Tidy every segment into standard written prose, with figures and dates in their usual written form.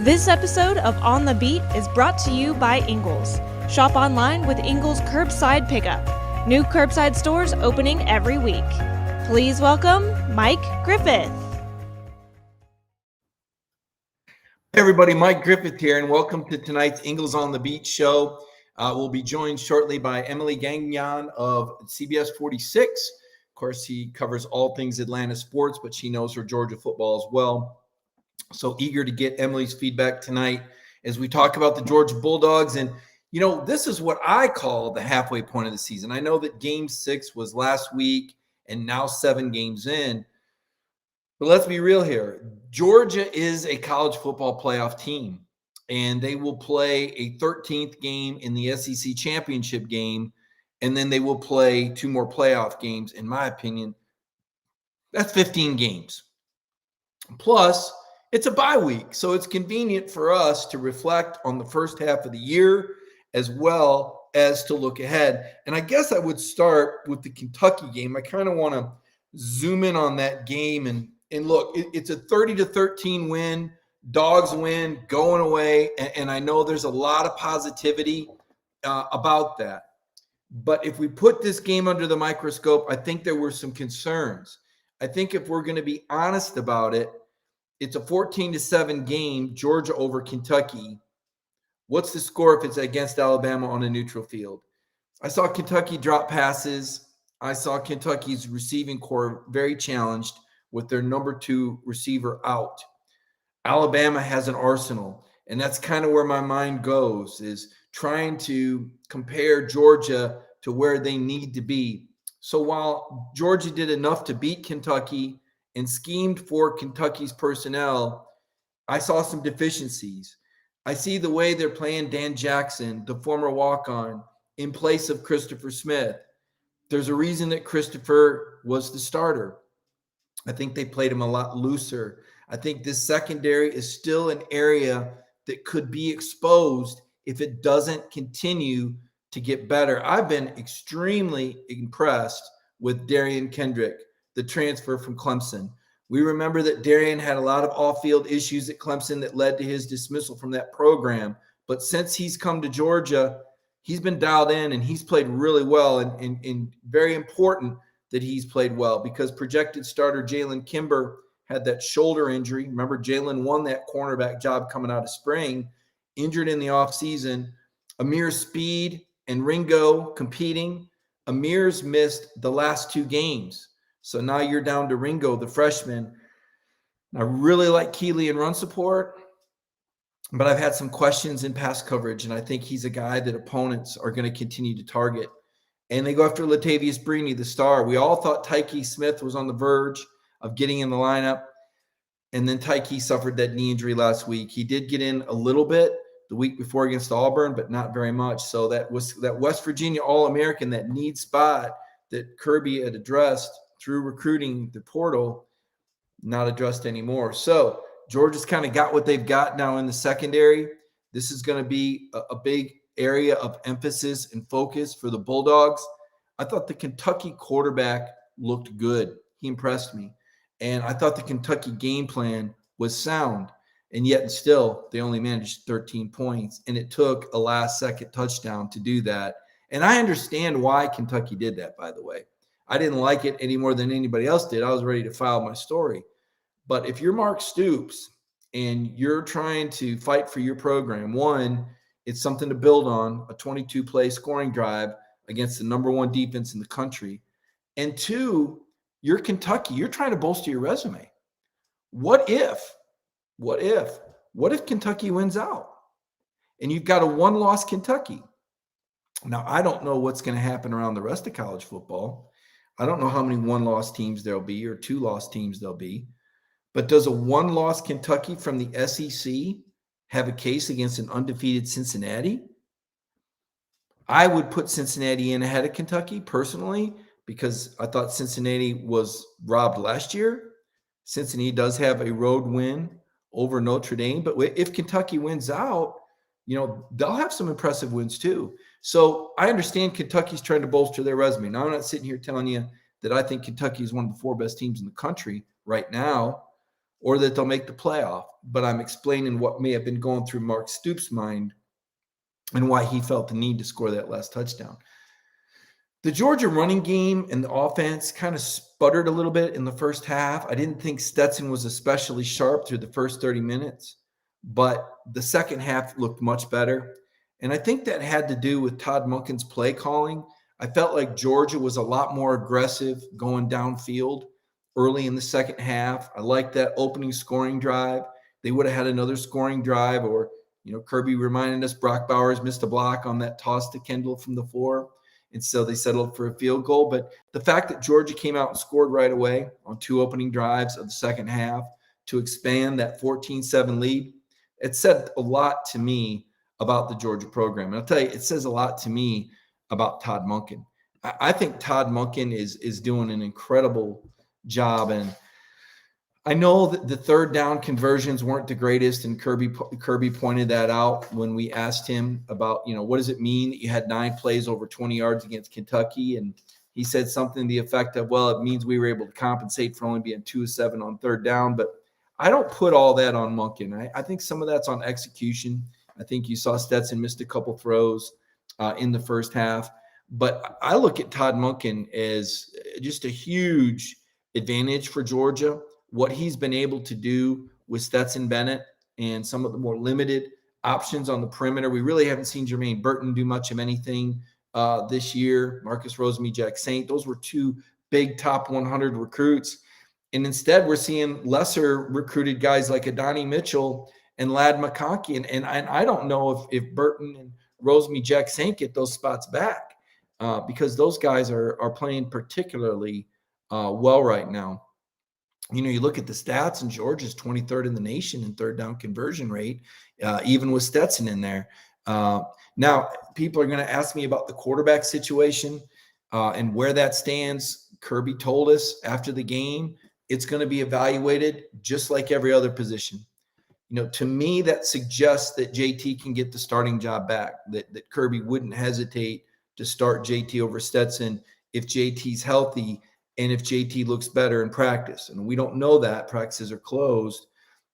This episode of On the Beat is brought to you by Ingles. Shop online with Ingles Curbside Pickup. New curbside stores opening every week. Please welcome Mike Griffith. Hey everybody, Mike Griffith here, and welcome to tonight's Ingles on the Beat show. We'll be joined shortly by Emily Gagnon of CBS 46. Of course, he covers all things Atlanta sports, but she knows her Georgia football as well. So eager to get Emily's feedback tonight as we talk about the Georgia Bulldogs. And, you know, this is what I call the halfway point of the season. I know that Game 6 was last week and now 7 games in. But let's be real here. Georgia is a college football playoff team, and they will play a 13th game in the SEC championship game, and then they will play 2 more playoff games. In my opinion, that's 15 games. Plus, it's a bye week, so it's convenient for us to reflect on the first half of the year as well as to look ahead. And I guess I would start with the Kentucky game. I kind of want to zoom in on that game and look, it's a 30-13 win. Dogs win, going away, and I know there's a lot of positivity about that. But if we put this game under the microscope, I think there were some concerns. I think if we're going to be honest about it, it's a 14-7 game, Georgia over Kentucky. What's the score if it's against Alabama on a neutral field? I saw Kentucky drop passes. I saw Kentucky's receiving core very challenged with their number 2 receiver out. Alabama has an arsenal, and that's kind of where my mind goes, is trying to compare Georgia to where they need to be. So while Georgia did enough to beat Kentucky and schemed for Kentucky's personnel, I saw some deficiencies. I see the way they're playing Dan Jackson, the former walk-on, in place of Christopher Smith. There's a reason that Christopher was the starter. I think they played him a lot looser. I think this secondary is still an area that could be exposed if it doesn't continue to get better. I've been extremely impressed with Darian Kendrick, the transfer from Clemson. We remember that Darian had a lot of off-field issues at Clemson that led to his dismissal from that program. But since he's come to Georgia, he's been dialed in and he's played really well, and very important that he's played well, because projected starter Jalen Kimber had that shoulder injury. Remember, Jalen won that cornerback job coming out of spring, injured in the offseason. Amir Speed and Ringo competing. Amir's missed the last 2 games. So now you're down to Ringo, the freshman. I really like Keeley in run support, but I've had some questions in pass coverage, and I think he's a guy that opponents are going to continue to target. And they go after Latavius Brini, the star. We all thought Tyke Smith was on the verge of getting in the lineup, and then Tyke suffered that knee injury last week. He did get in a little bit the week before against Auburn, but not very much. So that West Virginia All-American, that need spot that Kirby had addressed through recruiting the portal, not addressed anymore. So Georgia's kind of got what they've got now in the secondary. This is going to be a big area of emphasis and focus for the Bulldogs. I thought the Kentucky quarterback looked good. He impressed me. And I thought the Kentucky game plan was sound. And yet and still, they only managed 13 points. And it took a last-second touchdown to do that. And I understand why Kentucky did that, by the way. I didn't like it any more than anybody else did. I was ready to file my story. But if you're Mark Stoops and you're trying to fight for your program, one, it's something to build on, a 22-play scoring drive against the number 1 defense in the country. And 2, you're Kentucky. You're trying to bolster your resume. What if Kentucky wins out and you've got a 1-loss Kentucky? Now, I don't know what's going to happen around the rest of college football. I don't know how many 1-loss teams there'll be or 2-loss teams there'll be. But does a 1-loss Kentucky from the SEC have a case against an undefeated Cincinnati? I would put Cincinnati in ahead of Kentucky personally, because I thought Cincinnati was robbed last year. Cincinnati does have a road win over Notre Dame, but if Kentucky wins out, you know, they'll have some impressive wins too. So I understand Kentucky's trying to bolster their resume. Now, I'm not sitting here telling you that I think Kentucky is one of the 4 best teams in the country right now. or that they'll make the playoff. But I'm explaining what may have been going through Mark Stoops' mind and why he felt the need to score that last touchdown. The Georgia running game and the offense kind of sputtered a little bit in the first half. I didn't think Stetson was especially sharp through the first 30 minutes, but the second half looked much better. And I think that had to do with Todd Monken's play calling. I felt like Georgia was a lot more aggressive going downfield early in the second half. I liked that opening scoring drive. They would have had another scoring drive, or, Kirby reminded us Brock Bowers missed a block on that toss to Kendall from the 4. And so they settled for a field goal. But the fact that Georgia came out and scored right away on 2 opening drives of the second half to expand that 14-7 lead, it said a lot to me about the Georgia program. And I'll tell you, it says a lot to me about Todd Monken. I think Todd Monken is doing an incredible job. And I know that the third down conversions weren't the greatest, and Kirby pointed that out when we asked him about, what does it mean that you had 9 plays over 20 yards against Kentucky? And he said something to the effect of, well, it means we were able to compensate for only being 2 of 7 on third down. But I don't put all that on Monken. I think some of that's on execution. I think you saw Stetson missed a couple throws in the first half. But I look at Todd Monken as just a huge advantage for Georgia. What he's been able to do with Stetson Bennett and some of the more limited options on the perimeter. We really haven't seen Jermaine Burton do much of anything this year. Marcus Rosemy-Jacksaint, those were 2 big top 100 recruits. And instead, we're seeing lesser recruited guys like Adonai Mitchell and Ladd McConkey. And I don't know if Burton and Rosemy-Jacksaint get those spots back because those guys are playing particularly well right now. You look at the stats, and Georgia's 23rd in the nation in third down conversion rate, even with Stetson in there. Now, people are going to ask me about the quarterback situation and where that stands. Kirby told us after the game, it's going to be evaluated just like every other position. To me, that suggests that JT can get the starting job back, that Kirby wouldn't hesitate to start JT over Stetson if JT's healthy and if JT looks better in practice. And we don't know that. Practices are closed.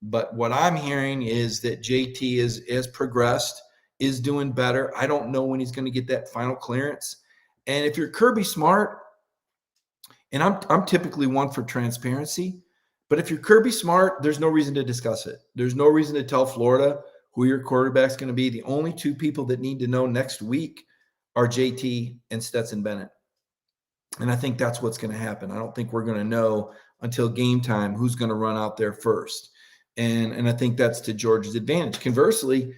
But what I'm hearing is that JT is progressed, is doing better. I don't know when he's going to get that final clearance. And if you're Kirby Smart, and I'm typically one for transparency, but if you're Kirby Smart, there's no reason to discuss it. There's no reason to tell Florida who your quarterback's going to be. The only 2 people that need to know next week are JT and Stetson Bennett. And I think that's what's going to happen. I don't think we're going to know until game time who's going to run out there first. And I think that's to Georgia's advantage. Conversely,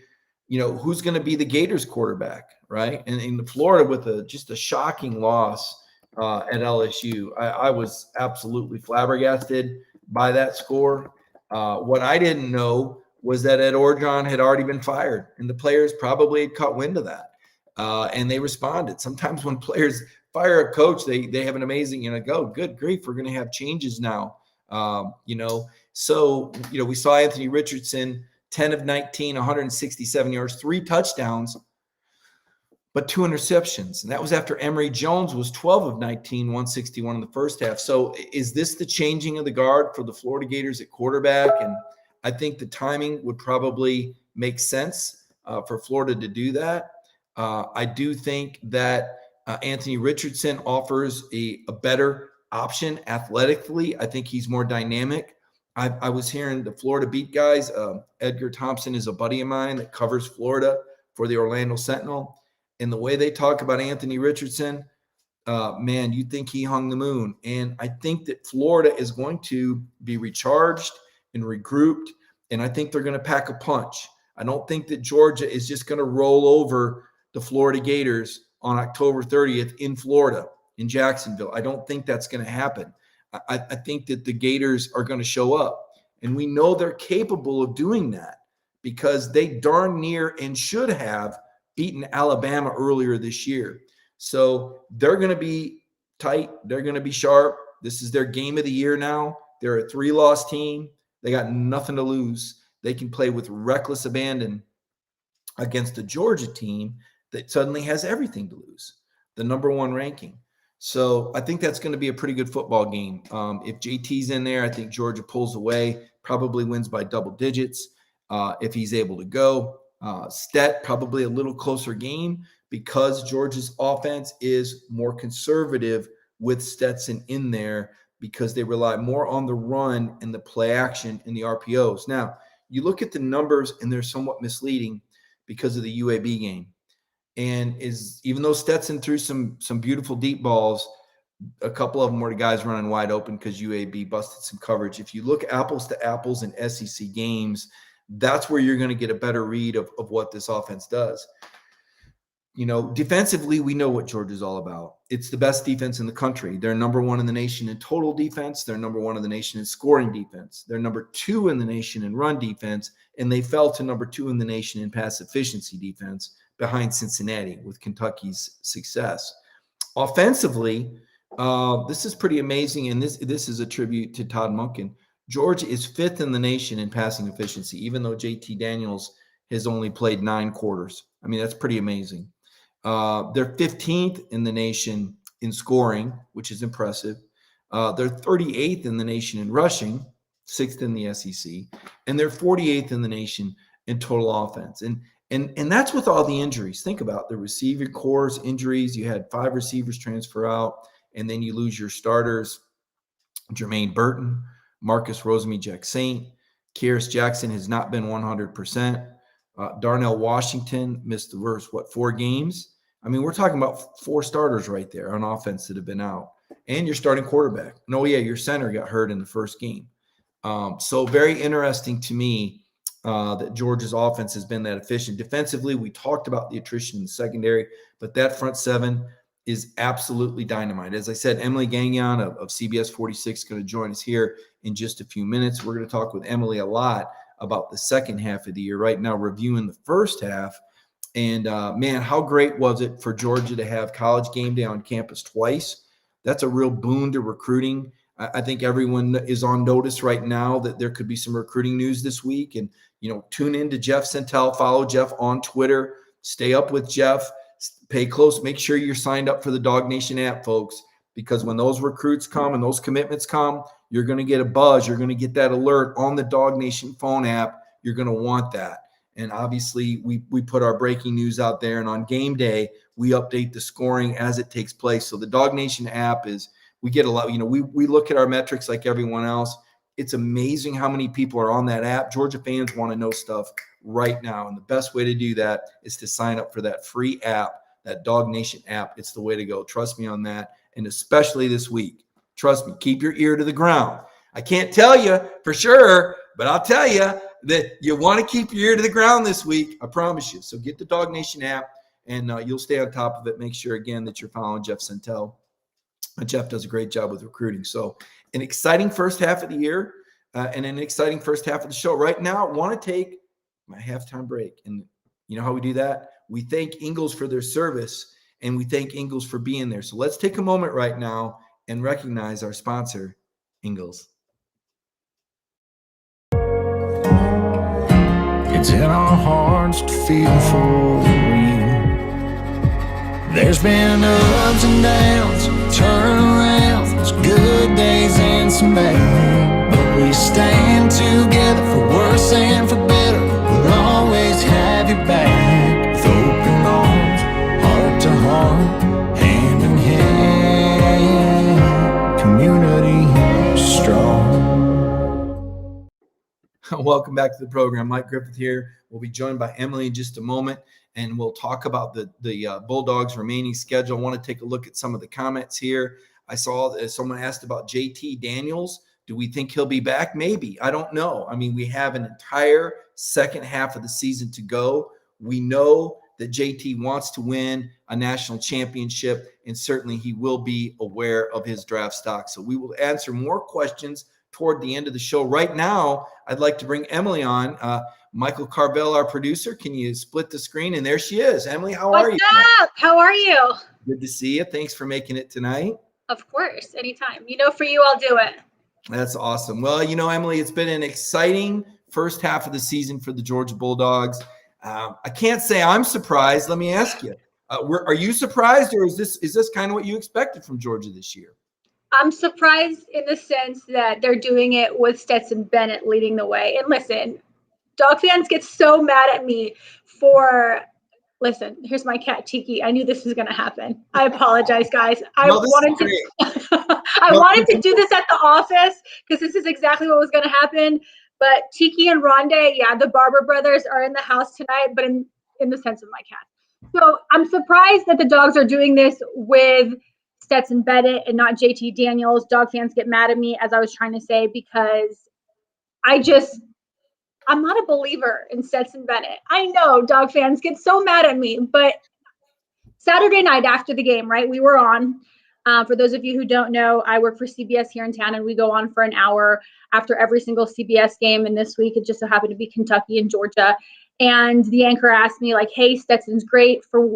who's going to be the Gators quarterback, right? And in Florida with just a shocking loss at LSU, I was absolutely flabbergasted by that score. What I didn't know was that Ed Orgeron had already been fired, and the players probably had caught wind of that. And they responded. Sometimes when players fire a coach, they have an amazing, good grief, we're going to have changes now. So, we saw Anthony Richardson, 10 of 19, 167 yards, 3 touchdowns, but 2 interceptions. And that was after Emory Jones was 12 of 19, 161 in the first half. So is this the changing of the guard for the Florida Gators at quarterback? And I think the timing would probably make sense for Florida to do that. I do think that Anthony Richardson offers a better option athletically. I think he's more dynamic. I was hearing the Florida beat guys. Edgar Thompson is a buddy of mine that covers Florida for the Orlando Sentinel. And the way they talk about Anthony Richardson, man, you'd think he hung the moon. And I think that Florida is going to be recharged and regrouped. And I think they're going to pack a punch. I don't think that Georgia is just going to roll over the Florida Gators on October 30th in Florida, in Jacksonville. I don't think that's going to happen. I think that the Gators are going to show up. And we know they're capable of doing that because they darn near and should have beaten Alabama earlier this year. So they're going to be tight. They're going to be sharp. This is their game of the year now. They're a 3-loss team. They got nothing to lose. They can play with reckless abandon against a Georgia team that suddenly has everything to lose, the number 1 ranking. So I think that's going to be a pretty good football game. If JT's in there, I think Georgia pulls away, probably wins by double digits if he's able to go. Stet, probably a little closer game because Georgia's offense is more conservative with Stetson in there because they rely more on the run and the play action in the RPOs. Now, you look at the numbers and they're somewhat misleading because of the UAB game. And even though Stetson threw some beautiful deep balls, a couple of them were the guys running wide open because UAB busted some coverage. If you look apples to apples in SEC games, that's where you're going to get a better read of what this offense does. Defensively, we know what Georgia's all about. It's the best defense in the country. They're number one in the nation in total defense. They're number one in the nation in scoring defense. They're number two in the nation in run defense. And they fell to number two in the nation in pass efficiency defense behind Cincinnati with Kentucky's success. Offensively, this is pretty amazing. And this is a tribute to Todd Monken. Georgia is fifth in the nation in passing efficiency, even though JT Daniels has only played 9 quarters. I mean, that's pretty amazing. They're 15th in the nation in scoring, which is impressive. They're 38th in the nation in rushing, 6th in the SEC, and they're 48th in the nation in total offense. And that's with all the injuries. Think about the receiver corps injuries. You had 5 receivers transfer out, and then you lose your starters, Jermaine Burton, Marcus Rosemy-Jacksaint. Kyrus Jackson has not been 100%. Darnell Washington missed the first, 4 games? I mean, we're talking about 4 starters right there on offense that have been out. And your starting quarterback. No, yeah, your center got hurt in the first game. So very interesting to me that Georgia's offense has been that efficient. Defensively, we talked about the attrition in the secondary, but that front 7 is absolutely dynamite. As I said, Emily Gagnon of CBS 46 is going to join us here in just a few minutes. We're going to talk with Emily a lot about the second half of the year right now, reviewing the first half. And man, how great was it for Georgia to have College Game Day on campus twice? That's a real boon to recruiting. I think everyone is on notice right now that there could be some recruiting news this week. And, tune in to Jeff Centel, follow Jeff on Twitter, stay up with Jeff, pay close, make sure you're signed up for the Dog Nation app, folks, because when those recruits come and those commitments come, you're going to get a buzz. You're going to get that alert on the Dog Nation phone app. You're going to want that. And obviously, we put our breaking news out there. And on game day, we update the scoring as it takes place. So the Dog Nation app we get a lot. We look at our metrics like everyone else. It's amazing how many people are on that app. Georgia fans want to know stuff right now. And the best way to do that is to sign up for that free app, that Dog Nation app. It's the way to go. Trust me on that. And especially this week. Trust me, keep your ear to the ground. I can't tell you for sure, but I'll tell you that you want to keep your ear to the ground this week. I promise you. So get the Dog Nation app, and you'll stay on top of it. Make sure, again, that you're following Jeff Centel. Jeff does a great job with recruiting. So an exciting first half of the year and an exciting first half of the show. Right now, I want to take my halftime break. And you know how we do that? We thank Ingles for their service, and we thank Ingles for being there. So let's take a moment right now and recognize our sponsor, Ingles. It's in our hearts to feel for real. There's been ups and downs, turnarounds, good days and some bad. But we stand together for worse and for better. We'll always have your back with open arms, heart to heart, hand in hand. Community strong. Welcome back to the program. Mike Griffith here. We'll be joined by Emily in just a moment, and we'll talk about the Bulldogs' remaining schedule. I want to take a look at some of the comments here. I saw that someone asked about JT Daniels. Do we think he'll be back? Maybe. I don't know. I mean, we have an entire second half of the season to go. We know that JT wants to win a national championship, and certainly he will be aware of his draft stock. So we will answer more questions toward the end of the show. Right now, I'd like to bring Emily on. Michael Carvel, our producer, can you split the screen? And there she is. Emily, how are you? What's up? How are you? Good to see you. Thanks for making it tonight. Of course, anytime. For you, I'll do it. That's awesome. Well, Emily, it's been an exciting first half of the season for the Georgia Bulldogs. I can't say I'm surprised. Let me ask you. Are you surprised, or is this kind of what you expected from Georgia this year? I'm surprised in the sense that they're doing it with Stetson Bennett leading the way. And listen, dog fans get so mad at me for listen, here's my cat Tiki. I knew this was going to happen. I apologize, guys. I wanted to do this at the office because this is exactly what was going to happen. But Tiki and Rondé, yeah, the Barber brothers are in the house tonight, but in the sense of my cat. So I'm surprised that the dogs are doing this with Stetson Bennett and not JT Daniels. Dog fans get mad at me, as I was trying to say, because I'm not a believer in Stetson Bennett. I know dog fans get so mad at me, but Saturday night after the game, right, we were on. For those of you who don't know, I work for CBS here in town, and we go on for an hour after every single CBS game. And this week, it just so happened to be Kentucky and Georgia. And the anchor asked me, like, hey, Stetson's great for,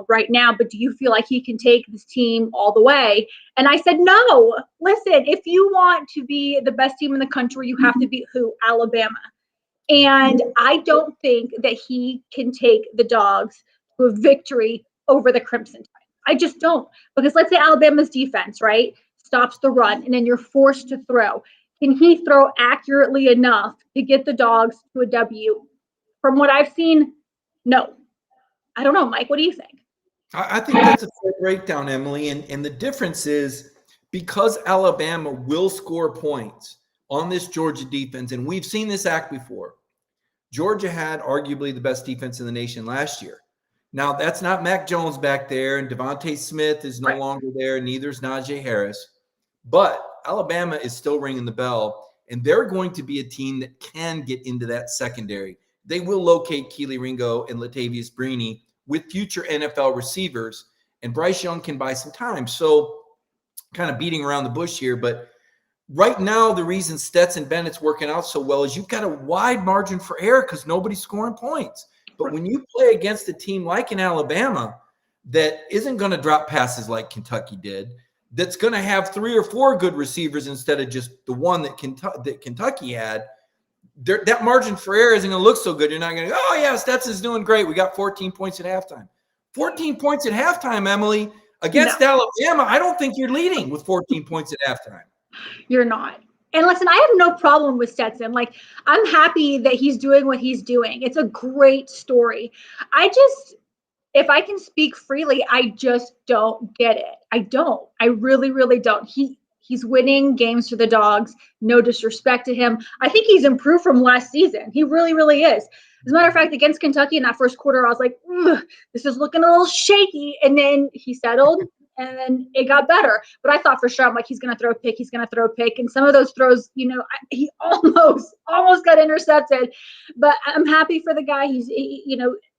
right now, but do you feel like he can take this team all the way? And I said, no. Listen, if you want to be the best team in the country, you have to beat who? Alabama. And I don't think that he can take the dogs to a victory over the Crimson Tide. I just don't. Because let's say Alabama's defense, right, stops the run, and then you're forced to throw. Can he throw accurately enough to get the dogs to a W? From what I've seen, no. I don't know, Mike. What do you think? I think that's a fair breakdown, Emily. And the difference is because Alabama will score points on this Georgia defense, and we've seen this act before. Georgia had arguably the best defense in the nation last year. Now, that's not Mac Jones back there, and Devontae Smith is no longer there, and neither is Najee Harris. But Alabama is still ringing the bell, and they're going to be a team that can get into that secondary. They will locate Keely Ringo and Latavius Brini with future NFL receivers, and Bryce Young can buy some time. So kind of beating around the bush here, but right now the reason Stetson Bennett's working out so well is you've got a wide margin for error because nobody's scoring points. But when you play against a team like in Alabama that isn't going to drop passes like Kentucky did, that's going to have 3 or 4 good receivers instead of just the one that Kentucky had, that margin for error isn't going to look so good. You're not going to go, oh, yeah, Stetson's doing great. We got 14 points at halftime. 14 points at halftime, Emily, against Alabama. I don't think you're leading with 14 points at halftime. You're not. And listen, I have no problem with Stetson. Like, I'm happy that he's doing what he's doing. It's a great story. If I can speak freely, I just don't get it. I don't. I really, really don't. He's winning games for the dogs. No disrespect to him. I think he's improved from last season. He really, really is. As a matter of fact, against Kentucky in that first quarter, I was like, this is looking a little shaky. And then he settled, and then it got better. But I thought for sure, I'm like, he's going to throw a pick. He's going to throw a pick. And some of those throws, he almost got intercepted. But I'm happy for the guy.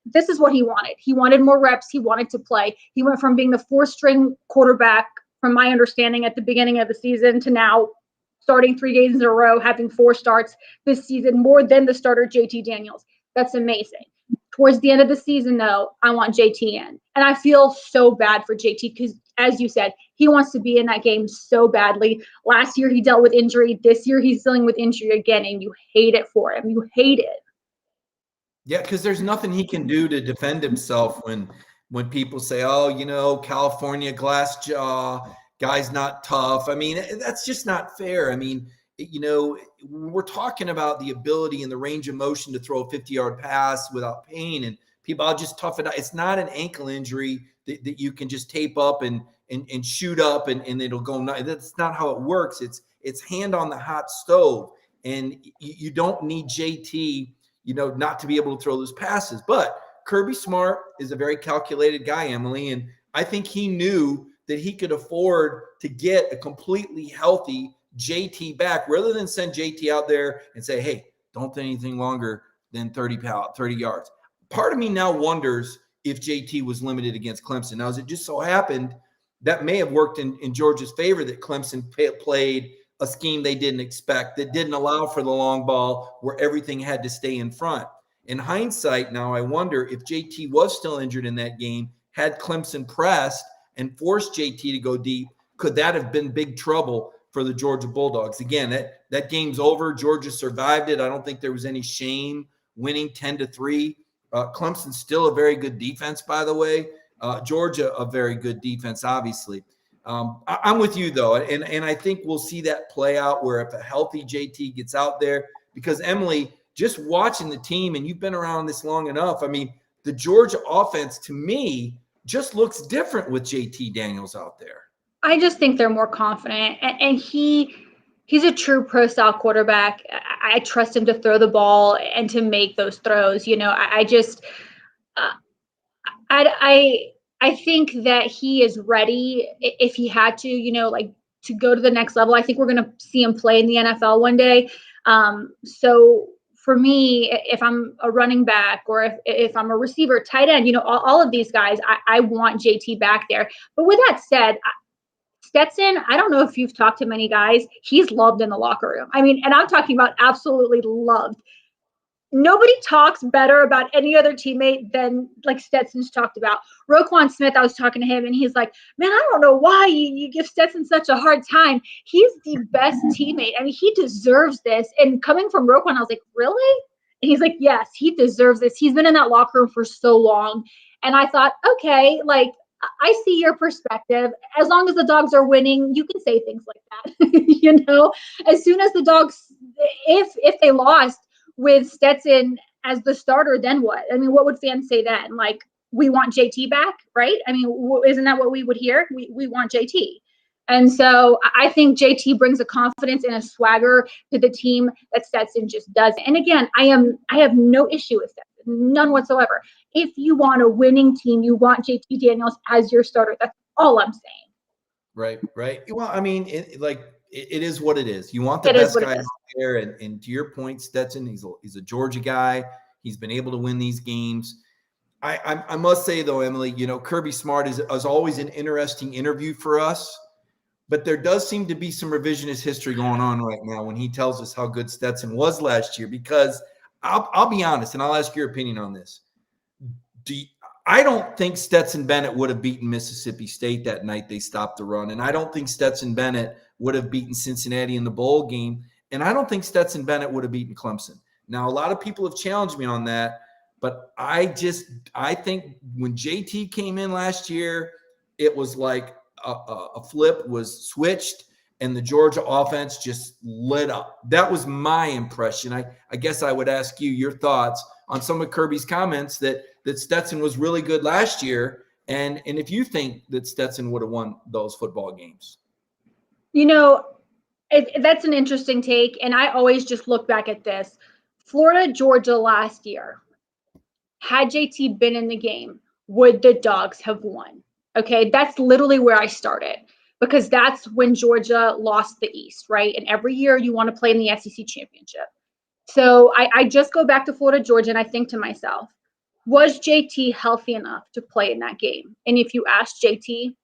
This is what he wanted. He wanted more reps. He wanted to play. He went from being the 4th-string quarterback, from my understanding, at the beginning of the season to now starting 3 games in a row, having 4 starts this season, more than the starter JT Daniels. That's amazing. Towards the end of the season, though, I want JT in. And I feel so bad for JT because, as you said, he wants to be in that game so badly. Last year, he dealt with injury. This year, he's dealing with injury again, and you hate it for him. You hate it. Yeah, because there's nothing he can do to defend himself when people say, oh, California glass jaw, guy's not tough. I mean, that's just not fair. I mean, we're talking about the ability and the range of motion to throw a 50-yard pass without pain, and people, I'll just tough it out. It's not an ankle injury that you can just tape up and shoot up and it'll go. That's not how it works. It's hand on the hot stove, and you don't need JT, not to be able to throw those passes. But Kirby Smart is a very calculated guy, Emily, and I think he knew that he could afford to get a completely healthy JT back rather than send JT out there and say, hey, don't do anything longer than 30 yards. Part of me now wonders if JT was limited against Clemson. Now, as it just so happened, that may have worked in Georgia's favor, that Clemson played a scheme they didn't expect, that didn't allow for the long ball where everything had to stay in front. In hindsight, now I wonder if JT was still injured in that game, had Clemson pressed and forced JT to go deep, could that have been big trouble for the Georgia Bulldogs? Again, that game's over. Georgia survived it. I don't think there was any shame winning 10-3. Clemson's still a very good defense, by the way. Georgia, a very good defense, obviously. I'm with you, though, and I think we'll see that play out where if a healthy JT gets out there, because Emily, just watching the team, and you've been around this long enough, I mean, the Georgia offense, to me, just looks different with JT Daniels out there. I just think they're more confident, and he's a true pro-style quarterback. I trust him to throw the ball and to make those throws. I think that he is ready if he had to, to go to the next level. I think we're going to see him play in the NFL one day. So for me, if I'm a running back or if I'm a receiver, tight end, all of these guys, I want JT back there. But with that said, Stetson, I don't know if you've talked to many guys. He's loved in the locker room. I mean, and I'm talking about absolutely loved. Nobody talks better about any other teammate than like Stetson's talked about. Roquan Smith, I was talking to him and he's like, man, I don't know why you give Stetson such a hard time. He's the best teammate. I mean, he deserves this. And coming from Roquan, I was like, really? And he's like, yes, he deserves this. He's been in that locker room for so long. And I thought, okay, like, I see your perspective. As long as the Dogs are winning, you can say things like that. As soon as the Dogs, if they lost with Stetson as the starter, then what? I mean, what would fans say then? Like, we want JT back, right? I mean, isn't that what we would hear? We want JT. And so I think JT brings a confidence and a swagger to the team that Stetson just doesn't. And again, I have no issue with Stetson, none whatsoever. If you want a winning team, you want JT Daniels as your starter. That's all I'm saying. Right. Well, I mean, it is what it is. You want the best guy out there. And to your point, Stetson, he's a Georgia guy. He's been able to win these games. I must say, though, Emily, Kirby Smart is always an interesting interview for us. But there does seem to be some revisionist history going on right now when he tells us how good Stetson was last year. Because I'll be honest, and I'll ask your opinion on this. I don't think Stetson Bennett would have beaten Mississippi State that night they stopped the run. And I don't think Stetson Bennett would have beaten Cincinnati in the bowl game. And I don't think Stetson Bennett would have beaten Clemson. Now, a lot of people have challenged me on that. But I think when JT came in last year, it was like a flip was switched and the Georgia offense just lit up. That was my impression. I guess I would ask you your thoughts on some of Kirby's comments that Stetson was really good last year. And if you think that Stetson would have won those football games. That's an interesting take. And I always just look back at this. Florida, Georgia last year. Had JT been in the game, would the Dogs have won? Okay, that's literally where I started because that's when Georgia lost the East, right? And every year you want to play in the SEC championship. So I just go back to Florida, Georgia, and I think to myself, was JT healthy enough to play in that game? And if you ask JT,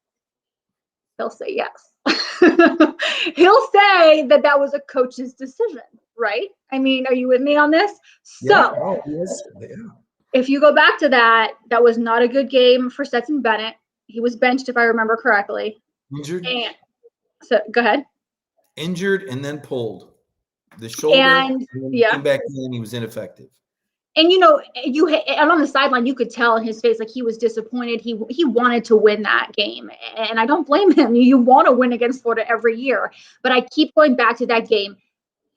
he'll say yes. He'll say that was a coach's decision, right? I mean, are you with me on this? So if you go back to that was not a good game for Stetson Bennett. He was benched, if I remember correctly. Injured? So go ahead. Injured and then pulled the shoulder. And came back in, he was ineffective. And and on the sideline, you could tell in his face like he was disappointed. He wanted to win that game, and I don't blame him. You want to win against Florida every year, but I keep going back to that game.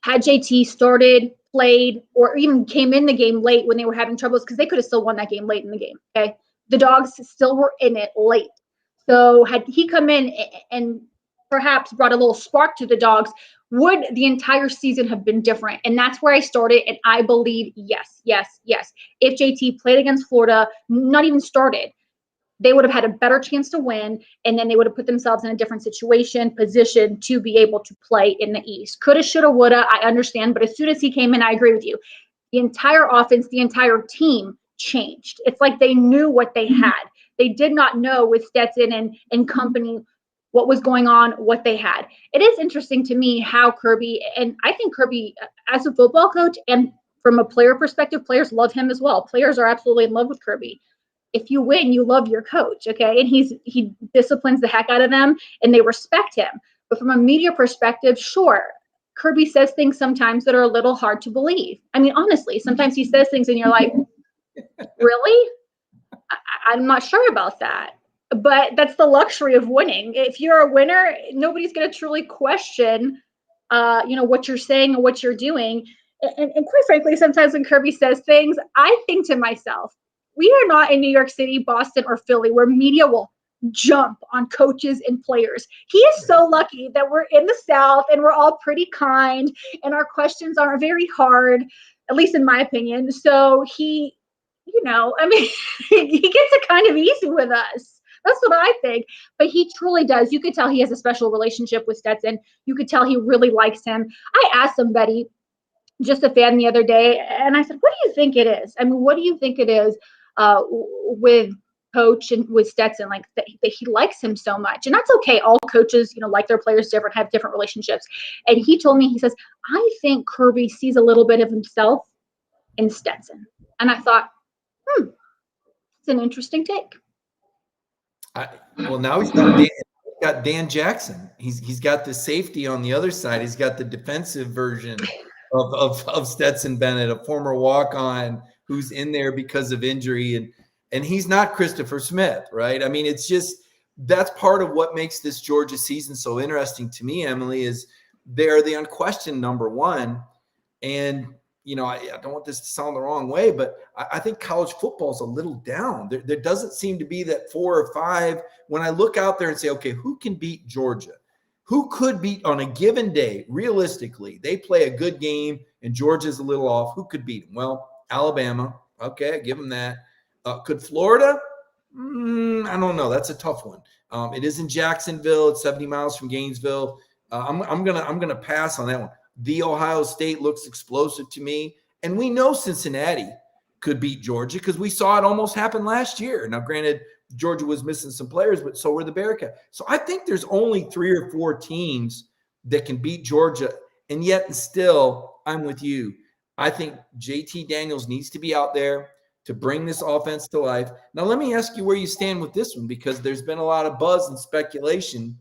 Had JT started, played, or even came in the game late when they were having troubles, because they could have still won that game late in the game. Okay, the Dogs still were in it late. So had he come in and perhaps brought a little spark to the Dogs, would the entire season have been different? And that's where I started. And I believe, yes. If JT played against Florida, not even started, they would have had a better chance to win. And then they would have put themselves in a different position to be able to play in the East. Coulda, shoulda, woulda, I understand. But as soon as he came in, I agree with you. The entire offense, the entire team changed. It's like they knew what they had. They did not know with Stetson and company what was going on, what they had. It is interesting to me how Kirby, and I think Kirby as a football coach and from a player perspective, players love him as well. Players are absolutely in love with Kirby. If you win, you love your coach, okay? And he disciplines the heck out of them and they respect him. But from a media perspective, sure, Kirby says things sometimes that are a little hard to believe. I mean, honestly, sometimes he says things and you're like, really? I'm not sure about that. But that's the luxury of winning. If you're a winner, nobody's going to truly question, what you're saying and what you're doing. And quite frankly, sometimes when Kirby says things, I think to myself, we are not in New York City, Boston, or Philly where media will jump on coaches and players. He is so lucky that we're in the South and we're all pretty kind and our questions aren't very hard, at least in my opinion. So he, I mean, he gets it kind of easy with us. That's what I think. But he truly does. You could tell he has a special relationship with Stetson. You could tell he really likes him. I asked somebody, just a fan the other day, and I said, what do you think it is? I mean, what do you think it is with Coach and with Stetson, like that he likes him so much? And that's okay. All coaches, like their players different, have different relationships. And he told me, he says, I think Kirby sees a little bit of himself in Stetson. And I thought, it's an interesting take. Well, now he's got Dan Jackson. He's got the safety on the other side. He's got the defensive version of Stetson Bennett, a former walk-on who's in there because of injury, and he's not Christopher Smith, right? I mean, it's just that's part of what makes this Georgia season so interesting to me, Emily, is they're the unquestioned number one. And I don't want this to sound the wrong way, but I think college football is a little down. There doesn't seem to be that 4 or 5. When I look out there and say, okay, who can beat Georgia? Who could beat on a given day? Realistically, they play a good game and Georgia's a little off. Who could beat them? Well, Alabama. Okay, I give them that. Could Florida? I don't know. That's a tough one. It is in Jacksonville. It's 70 miles from Gainesville. I'm gonna pass on that one. The Ohio State looks explosive to me. And we know Cincinnati could beat Georgia because we saw it almost happen last year. Now, granted, Georgia was missing some players, but so were the Bearcats. So I think there's only 3 or 4 teams that can beat Georgia. And yet still, I'm with you. I think JT Daniels needs to be out there to bring this offense to life. Now, let me ask you where you stand with this one, because there's been a lot of buzz and speculation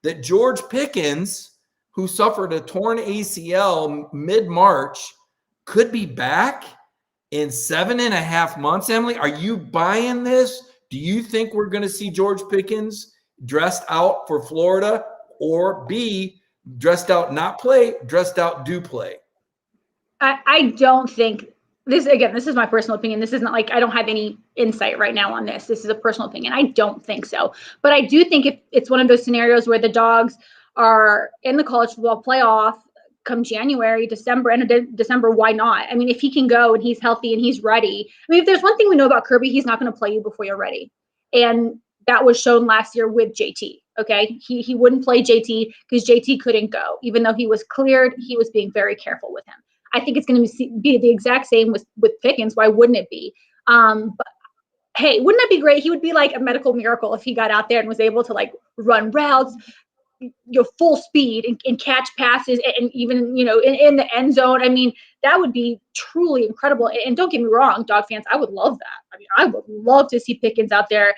that George Pickens, who suffered a torn ACL mid-March, could be back in 7.5 months. Emily, are you buying this? Do you think we're going to see George Pickens dressed out for Florida, or B, dressed out not play, dressed out do play? I don't think this is my personal opinion. This isn't like I don't have any insight right now on this. This is a personal opinion. I don't think so. But I do think if it's one of those scenarios where the Dogs are in the college football playoff come January, December, end of December, why not? I mean, if he can go and he's healthy and he's ready. I mean, if there's one thing we know about Kirby, he's not going to play you before you're ready. And that was shown last year with JT. Okay. He wouldn't play JT because JT couldn't go. Even though he was cleared, he was being very careful with him. I think it's going to be the exact same with Pickens. Why wouldn't it be? But hey, wouldn't that be great? He would be like a medical miracle if he got out there and was able to like run routes, full speed and catch passes and even, in the end zone. I mean, that would be truly incredible. And don't get me wrong, Dog fans, I would love that. I mean, I would love to see Pickens out there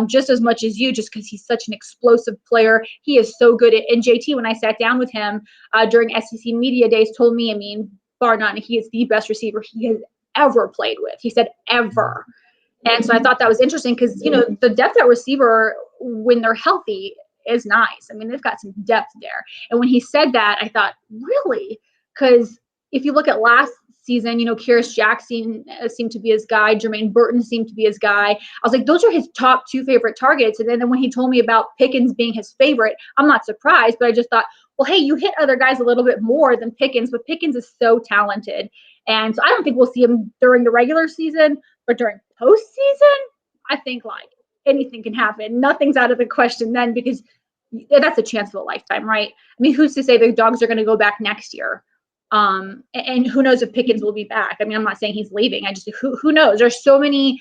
just as much as you, just because he's such an explosive player. He is so good. And JT, when I sat down with him during SEC Media Days, told me, I mean, bar none, he is the best receiver he has ever played with. He said ever. And so I thought that was interesting because, the depth at receiver when they're healthy is nice. I mean, they've got some depth there. And when he said that, I thought, really? Because if you look at last season, Kyrus Jackson seemed to be his guy. Jermaine Burton seemed to be his guy. I was like, those are his top 2 favorite targets. And then when he told me about Pickens being his favorite, I'm not surprised, but I just thought, well, hey, you hit other guys a little bit more than Pickens, but Pickens is so talented. And so I don't think we'll see him during the regular season, but during postseason, I think like anything can happen. Nothing's out of the question then, because that's a chance of a lifetime, right? I mean, who's to say the Dogs are going to go back next year? And who knows if Pickens will be back? I mean, I'm not saying he's leaving. I just, who knows? There's so many,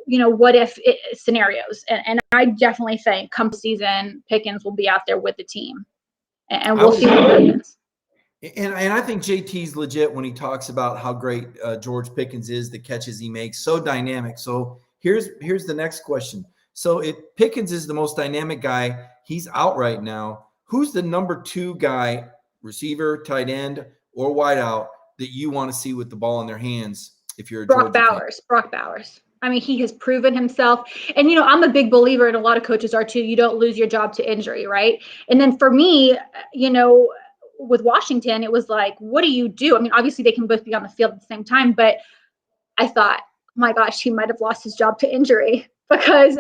what if scenarios. And I definitely think come season, Pickens will be out there with the team. And we'll see what happens. And I think JT's legit when he talks about how great George Pickens is, the catches he makes, so dynamic. So here's the next question. So if Pickens is the most dynamic guy, he's out right now. Who's the number 2 guy, receiver, tight end, or wide out that you want to see with the ball in their hands if you're a Brock Georgia Bowers. fan? Brock Bowers. I mean, he has proven himself. And, I'm a big believer, and a lot of coaches are too, you don't lose your job to injury, right? And then for me, with Washington, it was like, what do you do? I mean, obviously they can both be on the field at the same time, but I thought, oh my gosh, he might have lost his job to injury because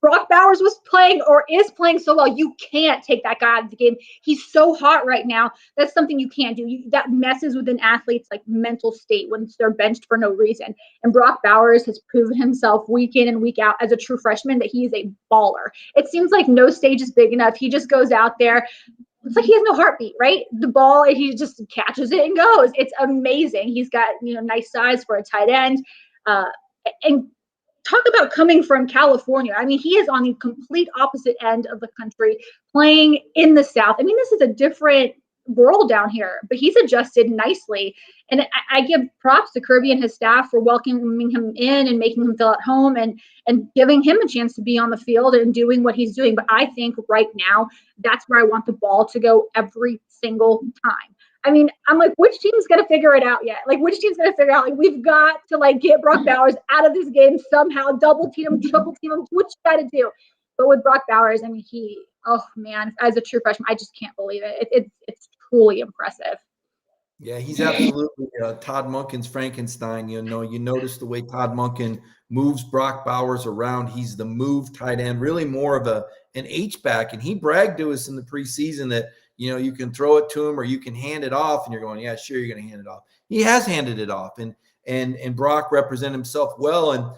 Brock Bowers was playing or is playing so well. You can't take that guy out of the game. He's so hot right now. That's something you can't do. That messes with an athlete's like mental state when they're benched for no reason. And Brock Bowers has proven himself week in and week out as a true freshman that he is a baller. It seems like no stage is big enough. He just goes out there. It's like he has no heartbeat, right? The ball, he just catches it and goes. It's amazing. He's got, nice size for a tight end. And talk about coming from California. I mean, he is on the complete opposite end of the country, playing in the South. I mean, this is a different world down here, but he's adjusted nicely. And I give props to Kirby and his staff for welcoming him in and making him feel at home and giving him a chance to be on the field and doing what he's doing. But I think right now, that's where I want the ball to go every single time. I mean, I'm like, which team's going to figure it out yet? Like, which team's going to figure out, like, we've got to, like, get Brock Bowers out of this game somehow, double team him, triple team him, what you got to do? But with Brock Bowers, I mean, oh, man, as a true freshman, I just can't believe it. It's truly impressive. Yeah, he's absolutely Todd Monken's Frankenstein. You notice the way Todd Monken moves Brock Bowers around. He's the move tight end, really more of an H-back. And he bragged to us in the preseason that, you can throw it to him or you can hand it off. And you're going, yeah, sure, you're going to hand it off. He has handed it off. And Brock represented himself well. And,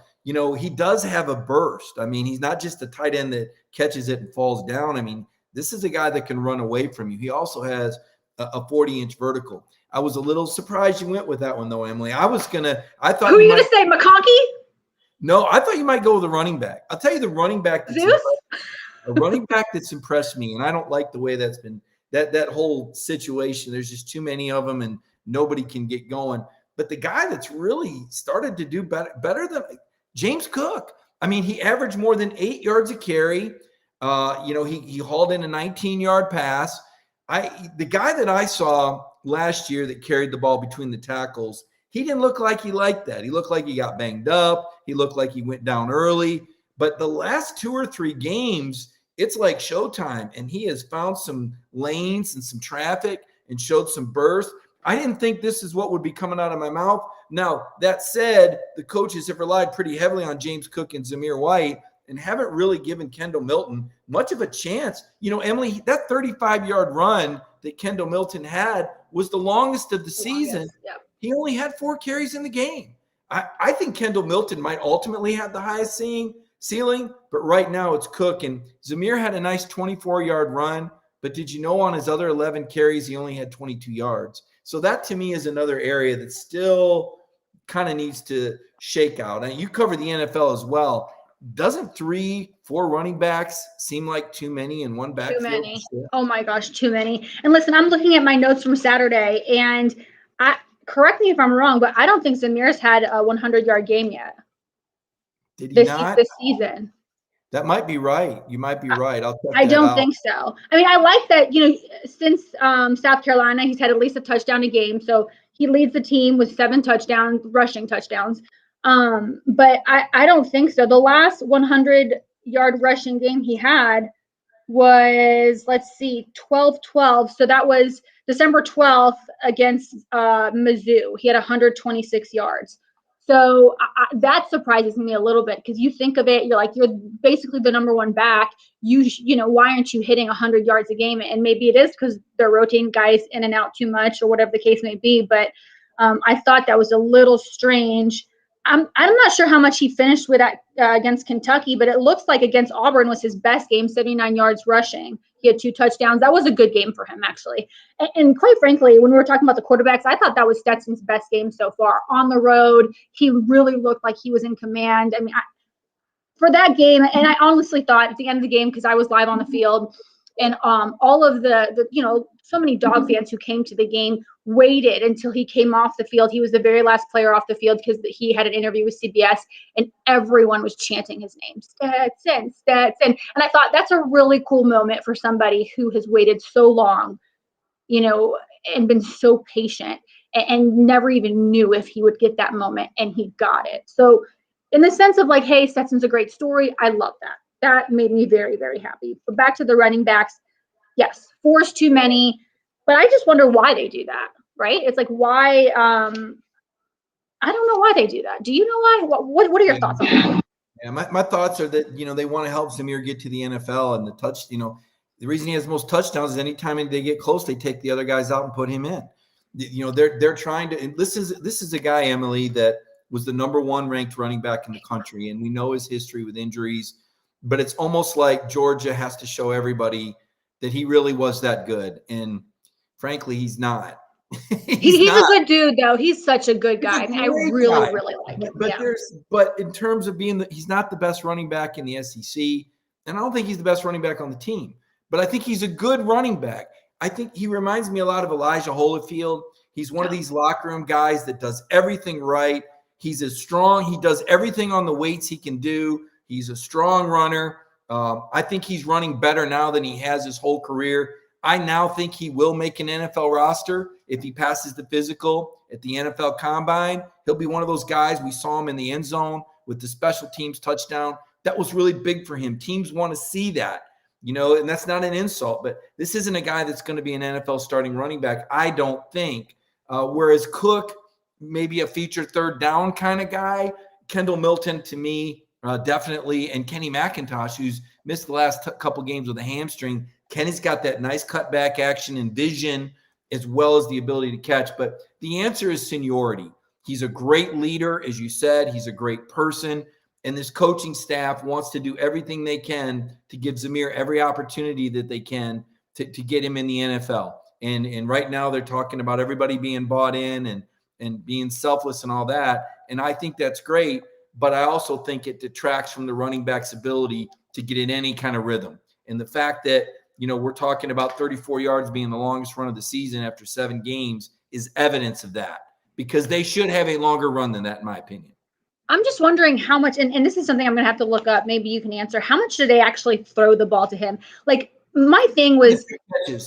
he does have a burst. I mean, he's not just a tight end that catches it and falls down. I mean, this is a guy that can run away from you. He also has a 40-inch vertical. I was a little surprised you went with that one, though, Emily. I thought Who are you going to say, McConkey? No, I thought you might go with a running back. I'll tell you the running back that's impressed me, and I don't like the way that's been that whole situation. There's just too many of them, and nobody can get going. But the guy that's really started to do better than James Cook. I mean, he averaged more than 8 yards a carry. He hauled in a 19-yard pass. The guy that I saw last year that carried the ball between the tackles, he didn't look like he liked that. He looked like he got banged up. He looked like he went down early. But the last 2 or 3 games, it's like showtime, and he has found some lanes and some traffic and showed some burst. I didn't think this is what would be coming out of my mouth. Now, that said, the coaches have relied pretty heavily on James Cook and Zamir White and haven't really given Kendall Milton much of a chance. Emily, that 35-yard run that Kendall Milton had was the longest of the season. Yep. He only had 4 carries in the game. I think Kendall Milton might ultimately have the highest ceiling, but right now it's Cook. And Zamir had a nice 24-yard run, but did you know on his other 11 carries, he only had 22 yards. So that to me is another area that still kind of needs to shake out. And you cover the NFL as well. Doesn't 3-4 running backs seem like too many in one backfield? Too many. Oh my gosh, too many. And listen, I'm looking at my notes from Saturday, and correct me if I'm wrong, but I don't think Zamir's had a 100-yard game yet. Did he not? This season. That might be right. You might be right. I don't think so. I mean, I like that, since South Carolina, he's had at least a touchdown a game. So he leads the team with 7 rushing touchdowns. But I don't think so. The last 100-yard rushing game he had was, 12-12. So that was December 12th against Mizzou. He had 126 yards. So that surprises me a little bit, because you think of it, you're basically the number 1 back. Why aren't you hitting 100 yards a game? And maybe it is because they're rotating guys in and out too much, or whatever the case may be. But I thought that was a little strange. I'm not sure how much he finished with against Kentucky, but it looks like against Auburn was his best game, 79 yards rushing. He had 2 touchdowns. That was a good game for him, actually. And quite frankly, when we were talking about the quarterbacks, I thought that was Stetson's best game so far. On the road, he really looked like he was in command. I mean, for that game, and I honestly thought at the end of the game, because I was live on the field, and all of the so many Dog fans who came to the game waited until he came off the field. He was the very last player off the field because he had an interview with CBS, and everyone was chanting his name, Stetson. And I thought that's a really cool moment for somebody who has waited so long, and been so patient and never even knew if he would get that moment, and he got it. So in the sense of like, hey, Stetson's a great story. I love that. That made me very, very happy. But back to the running backs. Yes, 4 is too many, but I just wonder why they do that, right? It's like, why, I don't know why they do that. Do you know why? What are your thoughts on that? Yeah, my thoughts are that, they want to help Zamir get to the NFL, and the reason he has the most touchdowns is anytime they get close, they take the other guys out and put him in. They're trying to, and this is a guy, Emily, that was the number 1 ranked running back in the country, and we know his history with injuries, but it's almost like Georgia has to show everybody that he really was that good, and frankly, he's not. He's a good dude, though. He's such a good guy. I mean, I really, really like him. But in terms of he's not the best running back in the SEC, and I don't think he's the best running back on the team. But I think he's a good running back. I think he reminds me a lot of Elijah Holyfield. He's one of these locker room guys that does everything right. He's as strong. He does everything on the weights he can do. He's a strong runner. I think he's running better now than he has his whole career. I now think he will make an NFL roster if he passes the physical at the NFL Combine. He'll be one of those guys. We saw him in the end zone with the special teams touchdown. That was really big for him. Teams want to see that, and that's not an insult, but this isn't a guy that's going to be an NFL starting running back, I don't think. Whereas Cook, maybe a featured third down kind of guy. Kendall Milton, to me, definitely. And Kenny McIntosh, who's missed the last couple games with a hamstring. Kenny's got that nice cutback action and vision, as well as the ability to catch. But the answer is seniority. He's a great leader, as you said. He's a great person. And this coaching staff wants to do everything they can to give Zamir every opportunity that they can to get him in the NFL. And right now they're talking about everybody being bought in and being selfless and all that. And I think that's great. But I also think it detracts from the running back's ability to get in any kind of rhythm. And the fact that, we're talking about 34 yards being the longest run of the season after 7 games is evidence of that, because they should have a longer run than that, in my opinion. I'm just wondering how much, and this is something I'm going to have to look up. Maybe you can answer. How much do they actually throw the ball to him? Like, my thing was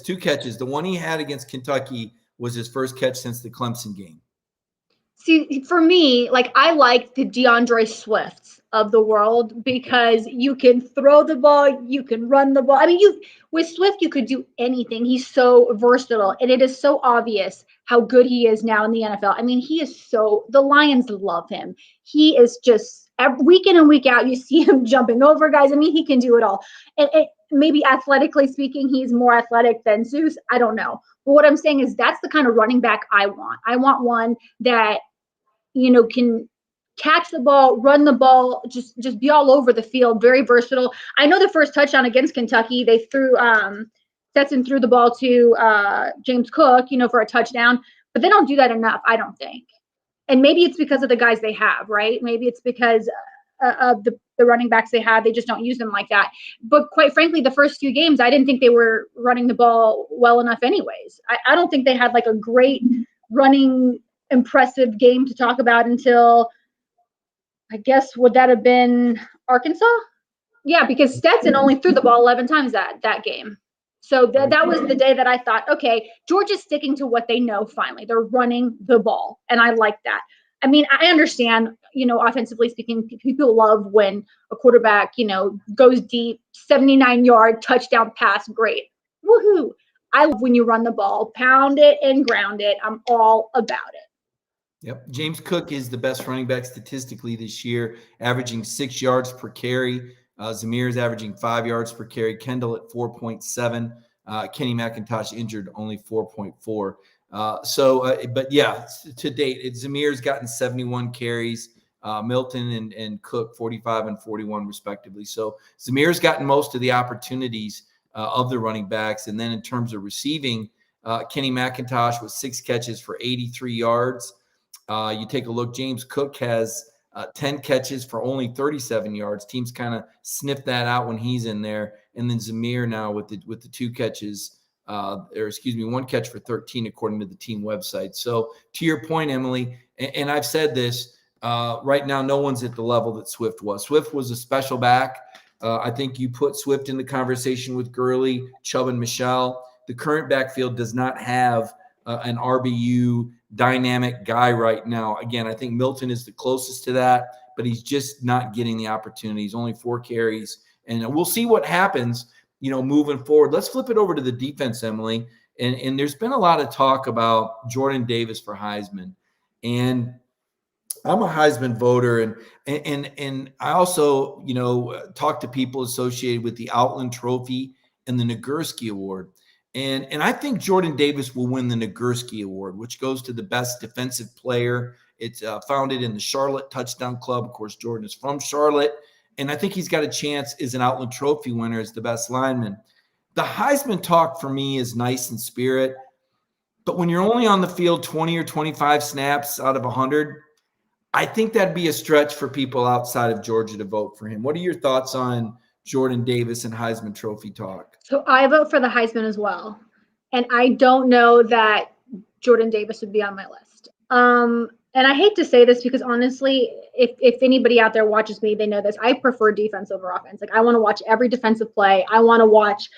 2 catches. The one he had against Kentucky was his first catch since the Clemson game. See, for me, like, I like the Deandre Swifts of the world because you can throw the ball, you can run the ball. I mean, with Swift, you could do anything. He's so versatile, and it is so obvious how good he is now in the NFL. I mean, the Lions love him. He is just week in and week out, you see him jumping over guys. I mean, he can do it all. And maybe athletically speaking, he's more athletic than Zeus. I don't know. But what I'm saying is that's the kind of running back I want. I want one that, can catch the ball, run the ball, just be all over the field, very versatile. I know the first touchdown against Kentucky, they threw Stetson threw the ball to James Cook, for a touchdown, but they don't do that enough, I don't think. And maybe it's because of the guys they have, right? Maybe it's because of the running backs they have. They just don't use them like that. But quite frankly, the first few games, I didn't think they were running the ball well enough anyways. I don't think they had like a great running impressive game to talk about until, I guess, would that have been Arkansas? Yeah, because Stetson only threw the ball 11 times that game. So that was the day that I thought, okay, Georgia's sticking to what they know finally. They're running the ball, and I like that. I mean, I understand, offensively speaking, people love when a quarterback, goes deep, 79-yard touchdown pass, great. Woohoo. I love when you run the ball, pound it and ground it. I'm all about it. Yep. James Cook is the best running back statistically this year, averaging 6 yards per carry. Zamir is averaging 5 yards per carry. Kendall at 4.7. Kenny McIntosh injured, only 4.4. But yeah, to date, Zamir's gotten 71 carries. Milton and Cook 45 and 41 respectively. So Zamir's gotten most of the opportunities of the running backs. And then in terms of receiving, Kenny McIntosh with 6 catches for 83 yards. You take a look, James Cook has 10 catches for only 37 yards. Teams kind of sniff that out when he's in there. And then Zamir now with the 2 catches, 1 catch for 13, according to the team website. So to your point, Emily, and I've said this, right now, no one's at the level that Swift was. Swift was a special back. I think you put Swift in the conversation with Gurley, Chubb, and Michelle. The current backfield does not have an RBU dynamic guy right now. Again, I think Milton is the closest to that, but he's just not getting the opportunities. Only 4 carries. And we'll see what happens, moving forward. Let's flip it over to the defense, Emily. And there's been a lot of talk about Jordan Davis for Heisman. And I'm a Heisman voter, and I also, talk to people associated with the Outland Trophy and the Nagurski Award. And I think Jordan Davis will win the Nagurski Award, which goes to the best defensive player. It's founded in the Charlotte Touchdown Club. Of course, Jordan is from Charlotte, and I think he's got a chance as an Outland Trophy winner as the best lineman. The Heisman talk for me is nice in spirit, but when you're only on the field 20 or 25 snaps out of 100, I think that'd be a stretch for people outside of Georgia to vote for him. What are your thoughts on Jordan Davis and Heisman Trophy talk? So I vote for the Heisman as well. And I don't know that Jordan Davis would be on my list. And I hate to say this because honestly, if anybody out there watches me, they know this. I prefer defense over offense. Like I want to watch every defensive play. I want to watch,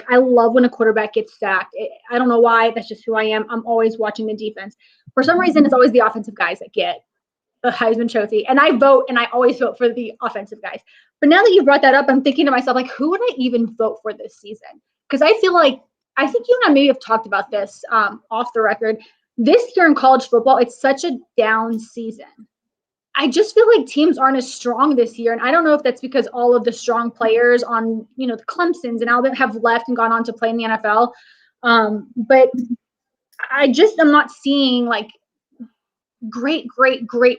I love when a quarterback gets sacked. I don't know why. That's just who I am. I'm always watching the defense. For some reason, it's always the offensive guys that get the Heisman Trophy. And I always vote for the offensive guys. But now that you brought that up, I'm thinking to myself, who would I even vote for this season? Because I think you and I maybe have talked about this off the record. This year in college football, it's such a down season. I just feel like teams aren't as strong this year. And I don't know if that's because all of the strong players on, the Clemsons and Alabama have left and gone on to play in the NFL. But I just am not seeing great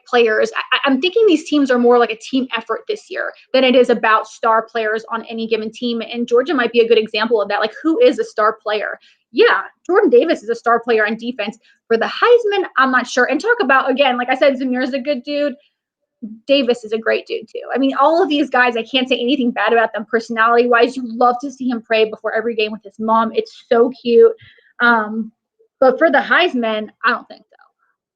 players. I'm thinking these teams are more like a team effort this year than it is about star players on any given team. And Georgia might be a good example of that. Who is a star player? Yeah, Jordan Davis is a star player on defense. For the Heisman, I'm not sure. And talk about, again, like I said, Zamir's a good dude. Davis is a great dude too. I mean, all of these guys, I can't say anything bad about them personality-wise. You love to see him pray before every game with his mom. It's so cute. But for the Heisman, I don't think so.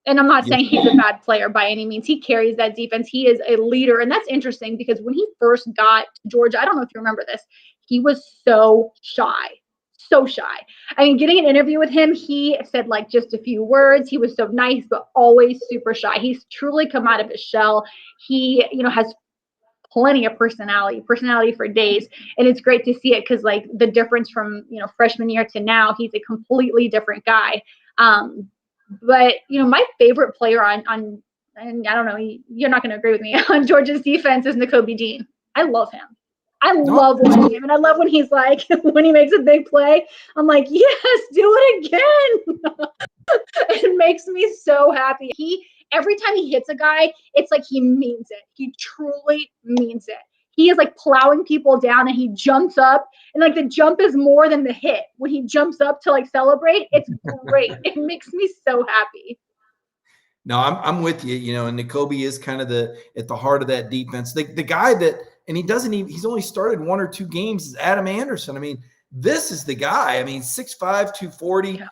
And I'm not saying he's a bad player by any means. He carries that defense. He is a leader. And that's interesting because when he first got to Georgia, I don't know if you remember this, he was so shy. So shy. I mean, getting an interview with him, he said just a few words. He was so nice, but always super shy. He's truly come out of his shell. He, has plenty of personality for days. And it's great to see it because the difference from, freshman year to now, he's a completely different guy. But, my favorite player on, and I don't know, you're not going to agree with me, on Georgia's defense is Nakobe Dean. I love him. I love watching him. And I love when he's when he makes a big play, I'm yes, do it again. It makes me so happy. Every time he hits a guy, it's he means it. He truly means it. He is plowing people down and he jumps up and the jump is more than the hit. When he jumps up to celebrate, it's great. It makes me so happy. No, I'm with you, and Nakobe is kind of at the heart of that defense. The guy that, and he's only started 1 or 2 games, is Adam Anderson. I mean, this is the guy. I mean, 6'5", 240,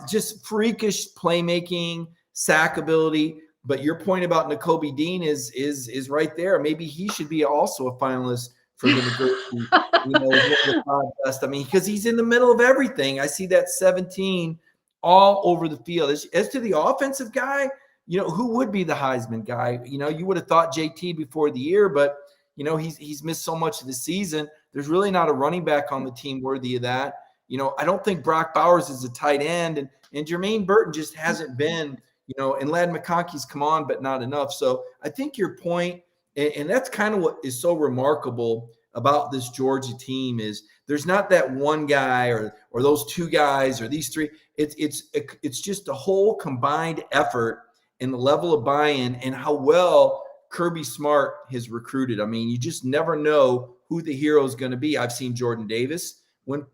just freakish playmaking, sack ability. But your point about Nakobe Dean is right there. Maybe he should be also a finalist for the Nagurski, best. I mean, because he's in the middle of everything. I see that 17 all over the field. As to the offensive guy, who would be the Heisman guy? You would have thought JT before the year, but he's missed so much of the season. There's really not a running back on the team worthy of that. I don't think Brock Bowers is a tight end, and Jermaine Burton just hasn't been. And Ladd McConkey's come on, but not enough. So I think your point, and that's kind of what is so remarkable about this Georgia team, is there's not that one guy or those 2 guys or these 3. It's just a whole combined effort and the level of buy-in and how well Kirby Smart has recruited. I mean, you just never know who the hero is going to be. I've seen Jordan Davis win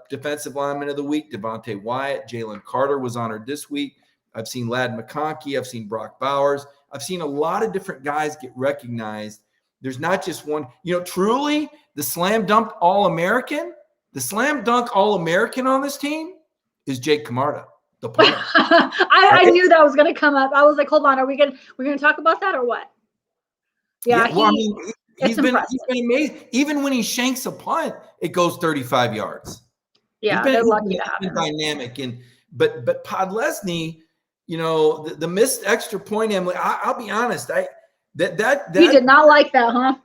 Defensive Lineman of the Week. Devontae Wyatt, Jalen Carter was honored this week. I've seen Ladd McConkey. I've seen Brock Bowers. I've seen a lot of different guys get recognized. There's not just one. Truly, the slam dunk All-American on this team is Jake Camarda, the punter. I knew that was going to come up. I was hold on, we're going to talk about that or what? Yeah, he's been amazing. Even when he shanks a punt, it goes 35 yards. Yeah, they're lucky to have him. Dynamic, but Podlesny, the missed extra point, Emily. I'll be honest. You did not like that, huh?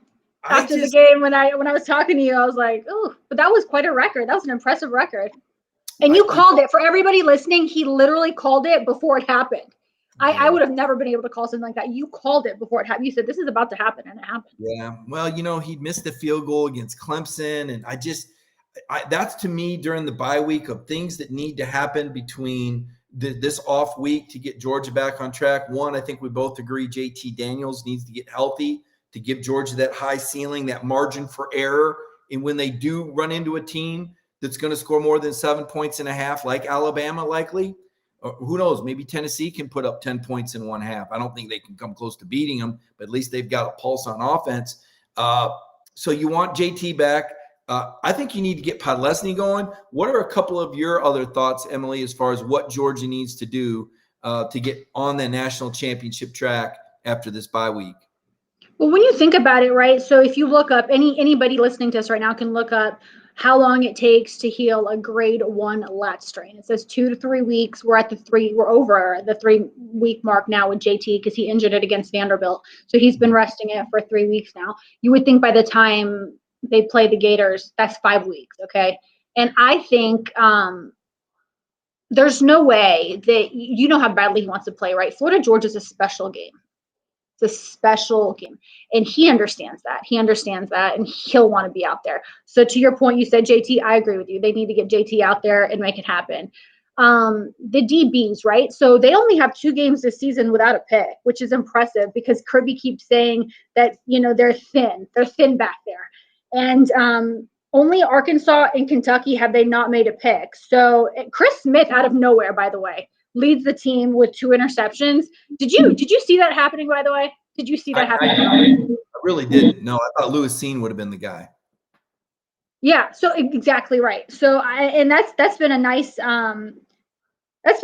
After the game, when I was talking to you, I was like, oh, but that was quite a record. That was an impressive record. And you called it. For everybody listening, he literally called it before it happened. I would have never been able to call something like that. You called it before it happened. You said, this is about to happen, and it happened. Yeah. Well, he missed the field goal against Clemson, and that's to me during the bye week of things that need to happen between this off week to get Georgia back on track. One, I think we both agree JT Daniels needs to get healthy to give Georgia that high ceiling, that margin for error. And when they do run into a team that's going to score more than 7.5 points, like Alabama likely, or who knows, maybe Tennessee can put up 10 points in one half. I don't think they can come close to beating them, but at least they've got a pulse on offense. So you want JT back. I think you need to get Podlesny going. What are a couple of your other thoughts, Emily, as far as what Georgia needs to do to get on the national championship track after this bye week? Well, when you think about it, right? So if you look up, anybody listening to us right now can look up how long it takes to heal a grade 1 lat strain. It says 2 to 3 weeks. We're over the 3-week mark now with JT because he injured it against Vanderbilt. So he's been resting it for 3 weeks now. You would think by the time they play the Gators, that's 5 weeks. Okay. And I think there's no way that how badly he wants to play, right? Florida Georgia is a special game. It's a special game. And he understands that. And he'll want to be out there. So to your point, you said JT, I agree with you. They need to get JT out there and make it happen. The DBs, right? So they only have 2 games this season without a pick, which is impressive because Kirby keeps saying that, they're thin. They're thin back there. And only Arkansas and Kentucky have they not made a pick. So Chris Smith, out of nowhere, by the way, leads the team with 2 interceptions. Did you see that happening, by the way? Did you see that happening? I really didn't. No, I thought Lewis Seen would have been the guy. Yeah, so exactly right. So that's been a nice that's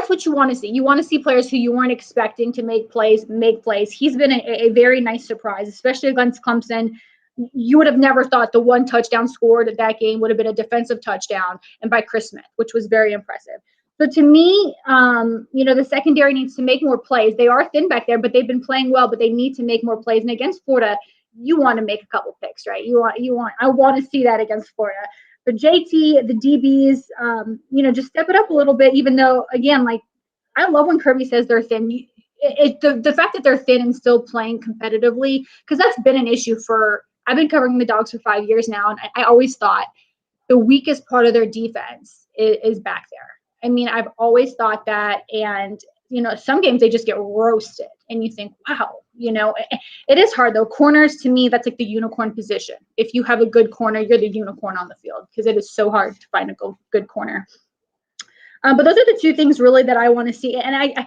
what you want to see. You want to see players who you weren't expecting to make plays. He's been a very nice surprise, especially against Clemson. You would have never thought the 1 touchdown scored at that game would have been a defensive touchdown and by Chris Smith, which was very impressive. So to me, the secondary needs to make more plays. They are thin back there, but they've been playing well, but they need to make more plays. And against Florida, you want to make a couple picks, right? I want to see that against Florida. But JT, the DBs, just step it up a little bit, even though, again, I love when Kirby says they're thin. The fact that they're thin and still playing competitively, because that's been an issue I've been covering the Dogs for 5 years now, and I always thought the weakest part of their defense is back there. I mean, I've always thought that, and, some games they just get roasted, and you think, wow, it is hard, though. Corners, to me, that's like the unicorn position. If you have a good corner, you're the unicorn on the field because it is so hard to find a good corner. But those are the 2 things really that I want to see, and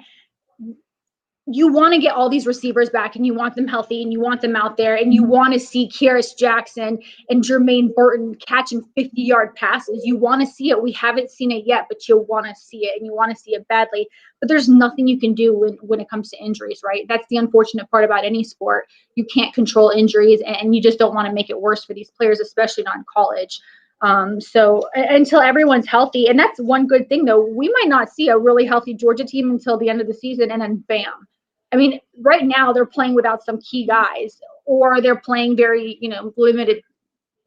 you want to get all these receivers back and you want them healthy and you want them out there and you want to see Kyrus Jackson and Jermaine Burton catching 50-yard passes. You want to see it. We haven't seen it yet, but you want to see it and you want to see it badly. But there's nothing you can do when it comes to injuries, right? That's the unfortunate part about any sport. You can't control injuries and you just don't want to make it worse for these players, especially not in college. So until everyone's healthy, and that's one good thing, though, we might not see a really healthy Georgia team until the end of the season, and then bam. I mean, right now they're playing without some key guys, or they're playing very,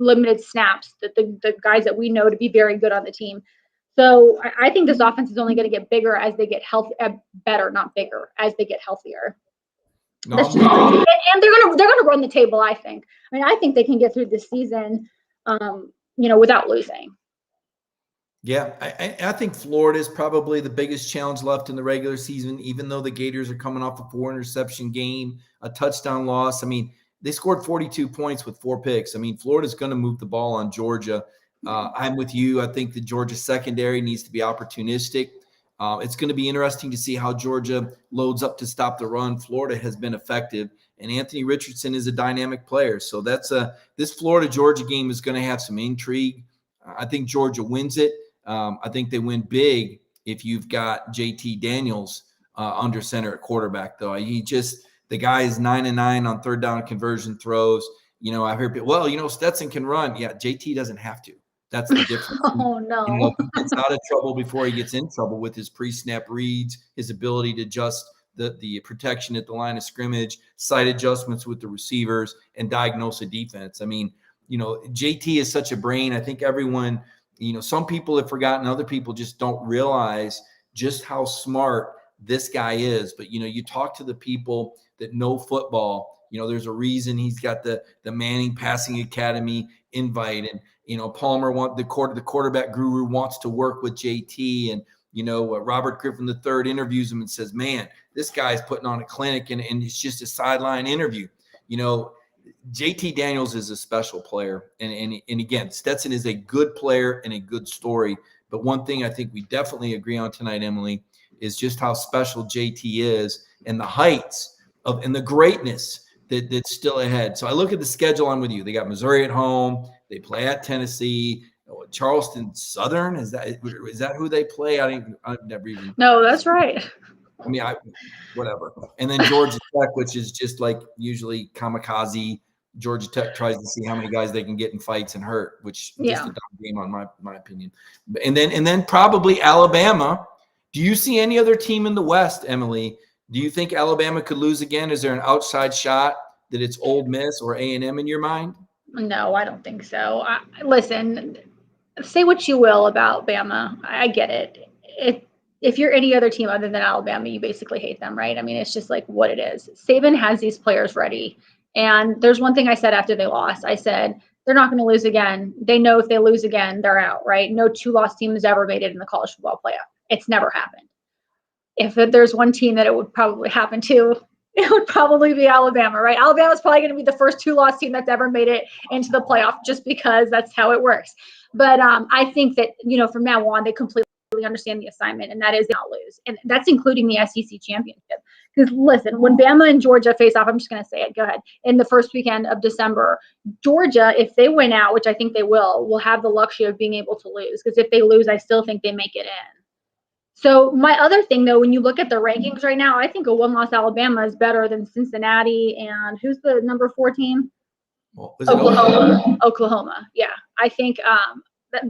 limited snaps, the guys that we know to be very good on the team. So I think this offense is only going to get bigger as they get better, not bigger, as they get healthier. No. And they're gonna run the table, I think. I mean, I think they can get through this season, without losing. Yeah, I think Florida is probably the biggest challenge left in the regular season, even though the Gators are coming off a 4-interception game, a touchdown loss. I mean, they scored 42 points with 4 picks. I mean, Florida's going to move the ball on Georgia. I'm with you. I think the Georgia secondary needs to be opportunistic. It's going to be interesting to see how Georgia loads up to stop the run. Florida has been effective, and Anthony Richardson is a dynamic player. So this Florida-Georgia game is going to have some intrigue. I think Georgia wins it. I think they win big if you've got JT Daniels under center at quarterback, though. The guy is 9-9 on 3rd down conversion throws. I've heard people, Stetson can run. Yeah, JT doesn't have to. That's the difference. Oh, no. He gets out of trouble before he gets in trouble with his pre-snap reads, his ability to just the protection at the line of scrimmage, sight adjustments with the receivers, and diagnose a defense. I mean, JT is such a brain. I think everyone, some people have forgotten, other people just don't realize just how smart this guy is. But, you talk to the people that know football, there's a reason he's got the Manning Passing Academy invite. And, Palmer, the quarterback guru, wants to work with JT. And, Robert Griffin III interviews him and says, man, this guy's putting on a clinic, and it's just a sideline interview. JT Daniels is a special player. And again, Stetson is a good player and a good story. But one thing I think we definitely agree on tonight, Emily, is just how special JT is and the heights and the greatness that's still ahead. So I look at the schedule. I'm with you. They got Missouri at home. They play at Tennessee. Charleston Southern, is that who they play? I've never even. No, that's right. I mean, whatever. And then Georgia Tech, which is just like usually kamikaze. Georgia Tech tries to see how many guys they can get in fights and hurt, which is just a dumb game on my opinion. And then probably Alabama. Do you see any other team in the West, Emily? Do you think Alabama could lose again? Is there an outside shot that it's Ole Miss or A&M in your mind? No, I don't think so. Listen, say what you will about Bama. I get it. If you're any other team other than Alabama, you basically hate them, right? I mean, it's just like what it is. Saban has these players ready. And there's one thing I said after they lost. I said, they're not going to lose again. They know if they lose again, they're out, right? No 2-loss team has ever made it in the college football playoff. It's never happened. If there's one team that it would probably happen to, it would probably be Alabama, right? Alabama's probably going to be the first 2-loss team that's ever made it into the playoff just because that's how it works. But I think that, from now on, they completely understand the assignment, and that is not lose. And that's including the SEC championship. Because listen, when Bama and Georgia face off, I'm just going to say it, go ahead, in the first weekend of December, Georgia, if they win out, which I think they will have the luxury of being able to lose. Because if they lose, I still think they make it in. So my other thing, though, when you look at the rankings right now, I think a 1-loss Alabama is better than Cincinnati. And who's the number 4 team? Well, Oklahoma. Yeah. I think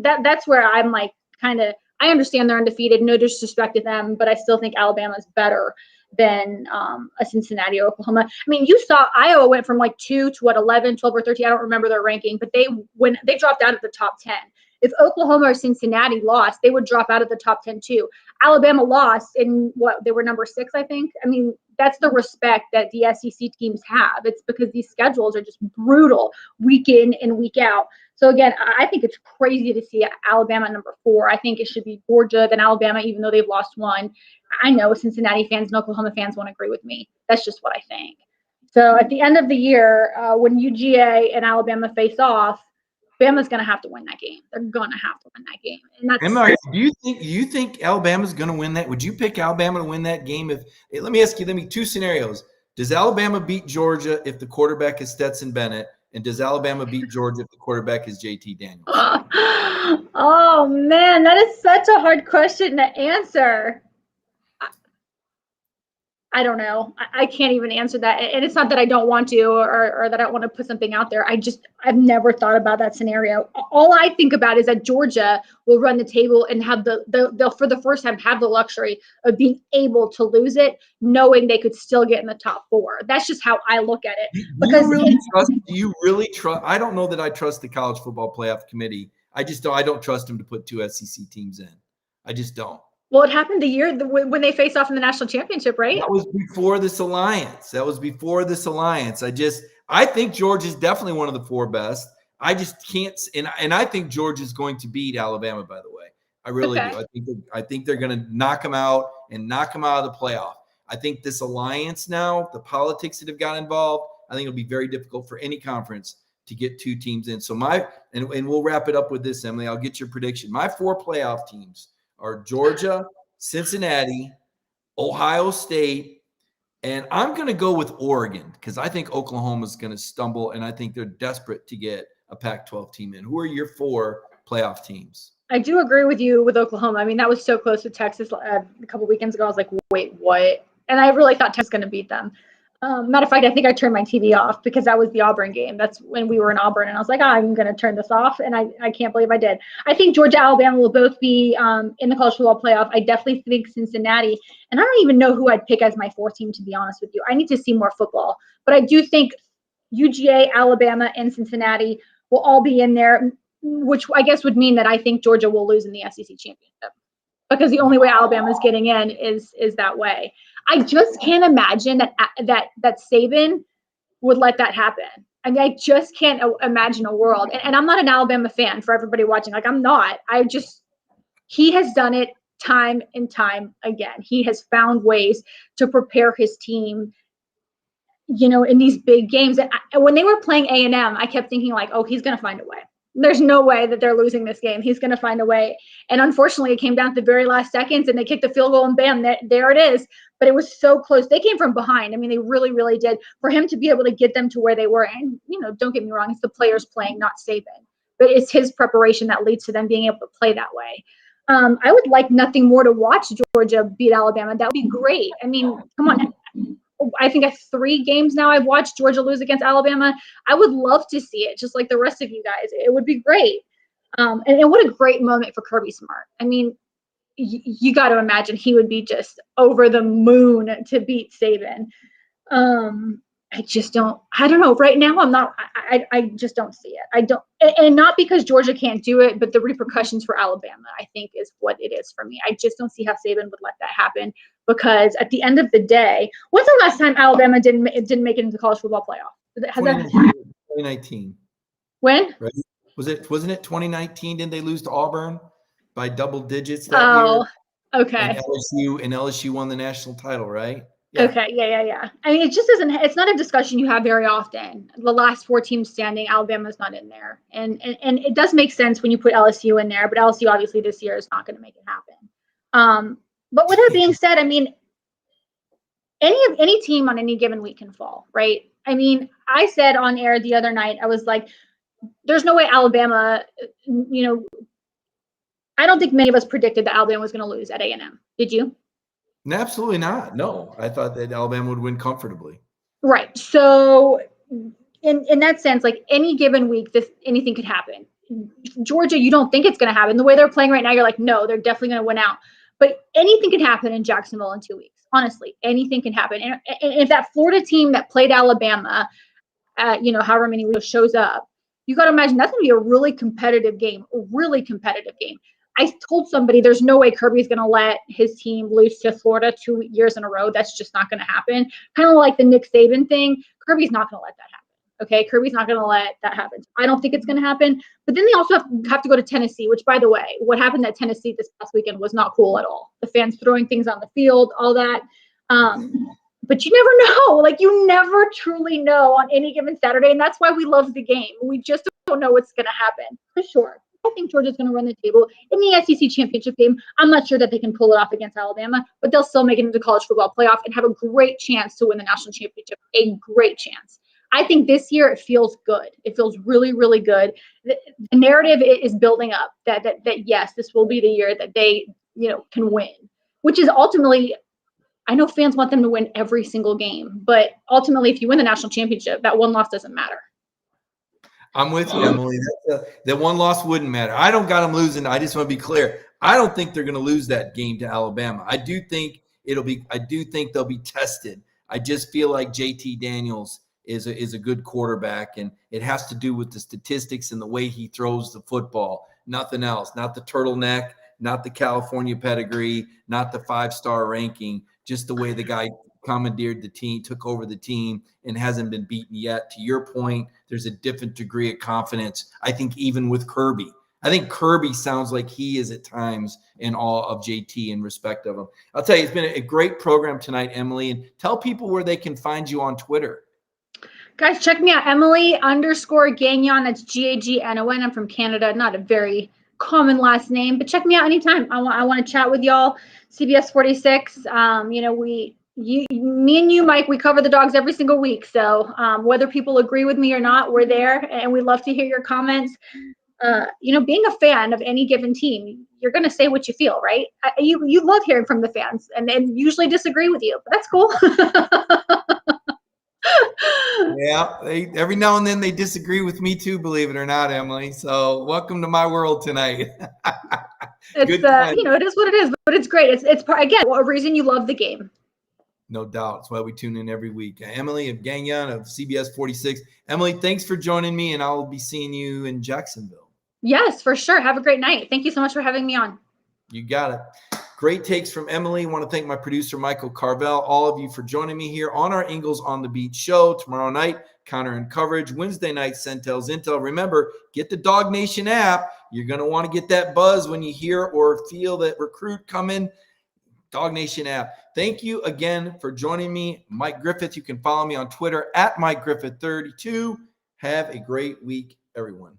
that's where I'm like I understand they're undefeated. No disrespect to them, but I still think Alabama's better than a Cincinnati or Oklahoma. I mean, you saw Iowa went from 2 to 11, 12 or 13. I don't remember their ranking, but when they dropped out of the top 10. If Oklahoma or Cincinnati lost, they would drop out of the top 10 too. Alabama lost in they were number 6, I think. I mean, that's the respect that the SEC teams have. It's because these schedules are just brutal week in and week out. So again, I think it's crazy to see Alabama number 4. I think it should be Georgia, then Alabama, even though they've lost 1. I know Cincinnati fans and Oklahoma fans won't agree with me. That's just what I think. So at the end of the year, when UGA and Alabama face off, Bama's going to have to win that game. They're going to have to win that game. And that's Emma, do you think Alabama's going to win that? Would you pick Alabama to win that game? Let me ask you, 2 scenarios. Does Alabama beat Georgia if the quarterback is Stetson Bennett? And does Alabama beat Georgia if the quarterback is JT Daniels? Oh, man, that is such a hard question to answer. I don't know. I can't even answer that. And it's not that I don't want to or that I want to put something out there. I've never thought about that scenario. All I think about is that Georgia will run the table and have they'll for the first time have the luxury of being able to lose it, knowing they could still get in the top 4. That's just how I look at it. Do you really trust? I don't know that I trust the College Football Playoff Committee. I don't trust them to put 2 SEC teams in. I just don't. Well, it happened the year when they faced off in the national championship, right? That was before this alliance. I think Georgia's definitely one of the 4 best. I just can't, and I think Georgia's going to beat Alabama, by the way. I really do. I think they're going to knock them out of the playoff. I think this alliance now, the politics that have got involved, I think it'll be very difficult for any conference to get 2 teams in. So and we'll wrap it up with this, Emily. I'll get your prediction. My 4 playoff teams are Georgia, Cincinnati, Ohio State, and I'm going to go with Oregon because I think Oklahoma's going to stumble, and I think they're desperate to get a Pac-12 team in. Who are your 4 playoff teams? I do agree with you with Oklahoma. I mean, that was so close with Texas a couple weekends ago. I was like, wait, what? And I really thought Texas was going to beat them. Matter of fact, I think I turned my TV off because that was the Auburn game. That's when we were in Auburn, and I was like, I'm going to turn this off, and I can't believe I did. I think Georgia, Alabama will both be in the college football playoff. I definitely think Cincinnati, and I don't even know who I'd pick as my fourth team, to be honest with you. I need to see more football, but I do think UGA, Alabama, and Cincinnati will all be in there, which I guess would mean that I think Georgia will lose in the SEC championship, because the only way Alabama's getting in is that way. I just can't imagine that Saban would let that happen. I mean, I just can't imagine a world. And I'm not an Alabama fan, for everybody watching. Like, I'm not. He has done it time and time again. He has found ways to prepare his team, in these big games. And when they were playing A&M, I kept thinking, like, oh, he's going to find a way. There's no way that they're losing this game. He's going to find a way. And unfortunately, it came down to the very last seconds, and they kicked the field goal, and bam, there it is. But it was so close. They came from behind. I mean, they really, really did. For him to be able to get them to where they were, and, don't get me wrong, it's the players playing, not Saban. But it's his preparation that leads to them being able to play that way. I would like nothing more to watch Georgia beat Alabama. That would be great. I mean, come on. I think 3 games now I've watched Georgia lose against Alabama. I would love to see it, just like the rest of you guys. It would be great. And what a great moment for Kirby Smart. I mean, you got to imagine he would be just over the moon to beat Saban. I don't know. Right now, I just don't see it. And not because Georgia can't do it, but the repercussions for Alabama, I think, is what it is for me. I just don't see how Saban would let that happen, because at the end of the day, when's the last time Alabama didn't make it into the college football playoff? 2019. When? Right? Wasn't it 2019? Didn't they lose to Auburn by double digits that year? Okay. And LSU won the national title, right? Yeah. Okay. Yeah. I mean, it just isn't. It's not a discussion you have very often. The last 4 teams standing, Alabama's not in there, and it does make sense when you put LSU in there, but LSU obviously this year is not going to make it happen. But with that being said, I mean, any team on any given week can fall, right? I mean, I said on air the other night, I was like, there's no way Alabama, I don't think many of us predicted that Alabama was going to lose at A&M. Did you? Absolutely not. No, I thought that Alabama would win comfortably. Right. So in that sense, like any given week, anything could happen. Georgia, you don't think it's going to happen. The way they're playing right now, you're like, no, they're definitely going to win out. But anything can happen in Jacksonville in 2 weeks. Honestly, anything can happen. And if that Florida team that played Alabama, however many weeks shows up, you got to imagine that's going to be a really competitive game. I told somebody there's no way Kirby's going to let his team lose to Florida 2 years in a row. That's just not going to happen. Kind of like the Nick Saban thing. Kirby's not going to let that happen. Okay, Kirby's not going to let that happen. I don't think it's going to happen. But then they also have to go to Tennessee, which, by the way, what happened at Tennessee this past weekend was not cool at all. The fans throwing things on the field, all that. But you never know. Like, you never truly know on any given Saturday, and that's why we love the game. We just don't know what's going to happen. For sure. I think Georgia's going to run the table in the SEC championship game. I'm not sure that they can pull it off against Alabama, but they'll still make it into the college football playoff and have a great chance to win the national championship. A great chance. I think this year it feels good. It feels really, really good. The narrative is building up that yes, this will be the year that they, can win, which is ultimately, I know fans want them to win every single game, but ultimately, if you win the national championship, that one loss doesn't matter. I'm with you, Emily. That one loss wouldn't matter. I don't got them losing. I just want to be clear. I don't think they're going to lose that game to Alabama. I do think they'll be tested. I just feel like JT Daniels is a good quarterback, and it has to do with the statistics and the way he throws the football. Nothing else. Not the turtleneck, not the California pedigree, not the 5-star ranking. Just the way the guy commandeered the team, took over the team, and hasn't been beaten yet. To your point, there's a different degree of confidence, I think, even with Kirby. I think Kirby sounds like he is at times in awe of JT in respect of him. I'll tell you, it's been a great program tonight, Emily, and tell people where they can find you on Twitter. Guys, check me out, Emily_Gagnon. That's Gagnon. I'm from Canada. Not a very common last name, but check me out anytime. I want to chat with y'all. CBS 46. Me and you, Mike, we cover the Dogs every single week. So whether people agree with me or not, we're there, and we love to hear your comments. Being a fan of any given team, you're going to say what you feel, right? You love hearing from the fans, and usually disagree with you, but that's cool. Yeah, every now and then they disagree with me too, believe it or not, Emily. So welcome to my world tonight. It's Good time. it is what it is, but it's great. It's part, again, a reason you love the game. No doubt. That's why we tune in every week. Emily of Gagnon of CBS 46. Emily, thanks for joining me, and I'll be seeing you in Jacksonville. Yes, for sure. Have a great night. Thank you so much for having me on. You got it. Great takes from Emily. I want to thank my producer, Michael Carvel, all of you for joining me here on our Ingles on the Beat show. Tomorrow night, Counter and Coverage. Wednesday night, Centel's Intel. Remember, get the Dog Nation app. You're going to want to get that buzz when you hear or feel that recruit coming. Dog Nation app. Thank you again for joining me, Mike Griffith. You can follow me on Twitter at MikeGriffith32. Have a great week, everyone.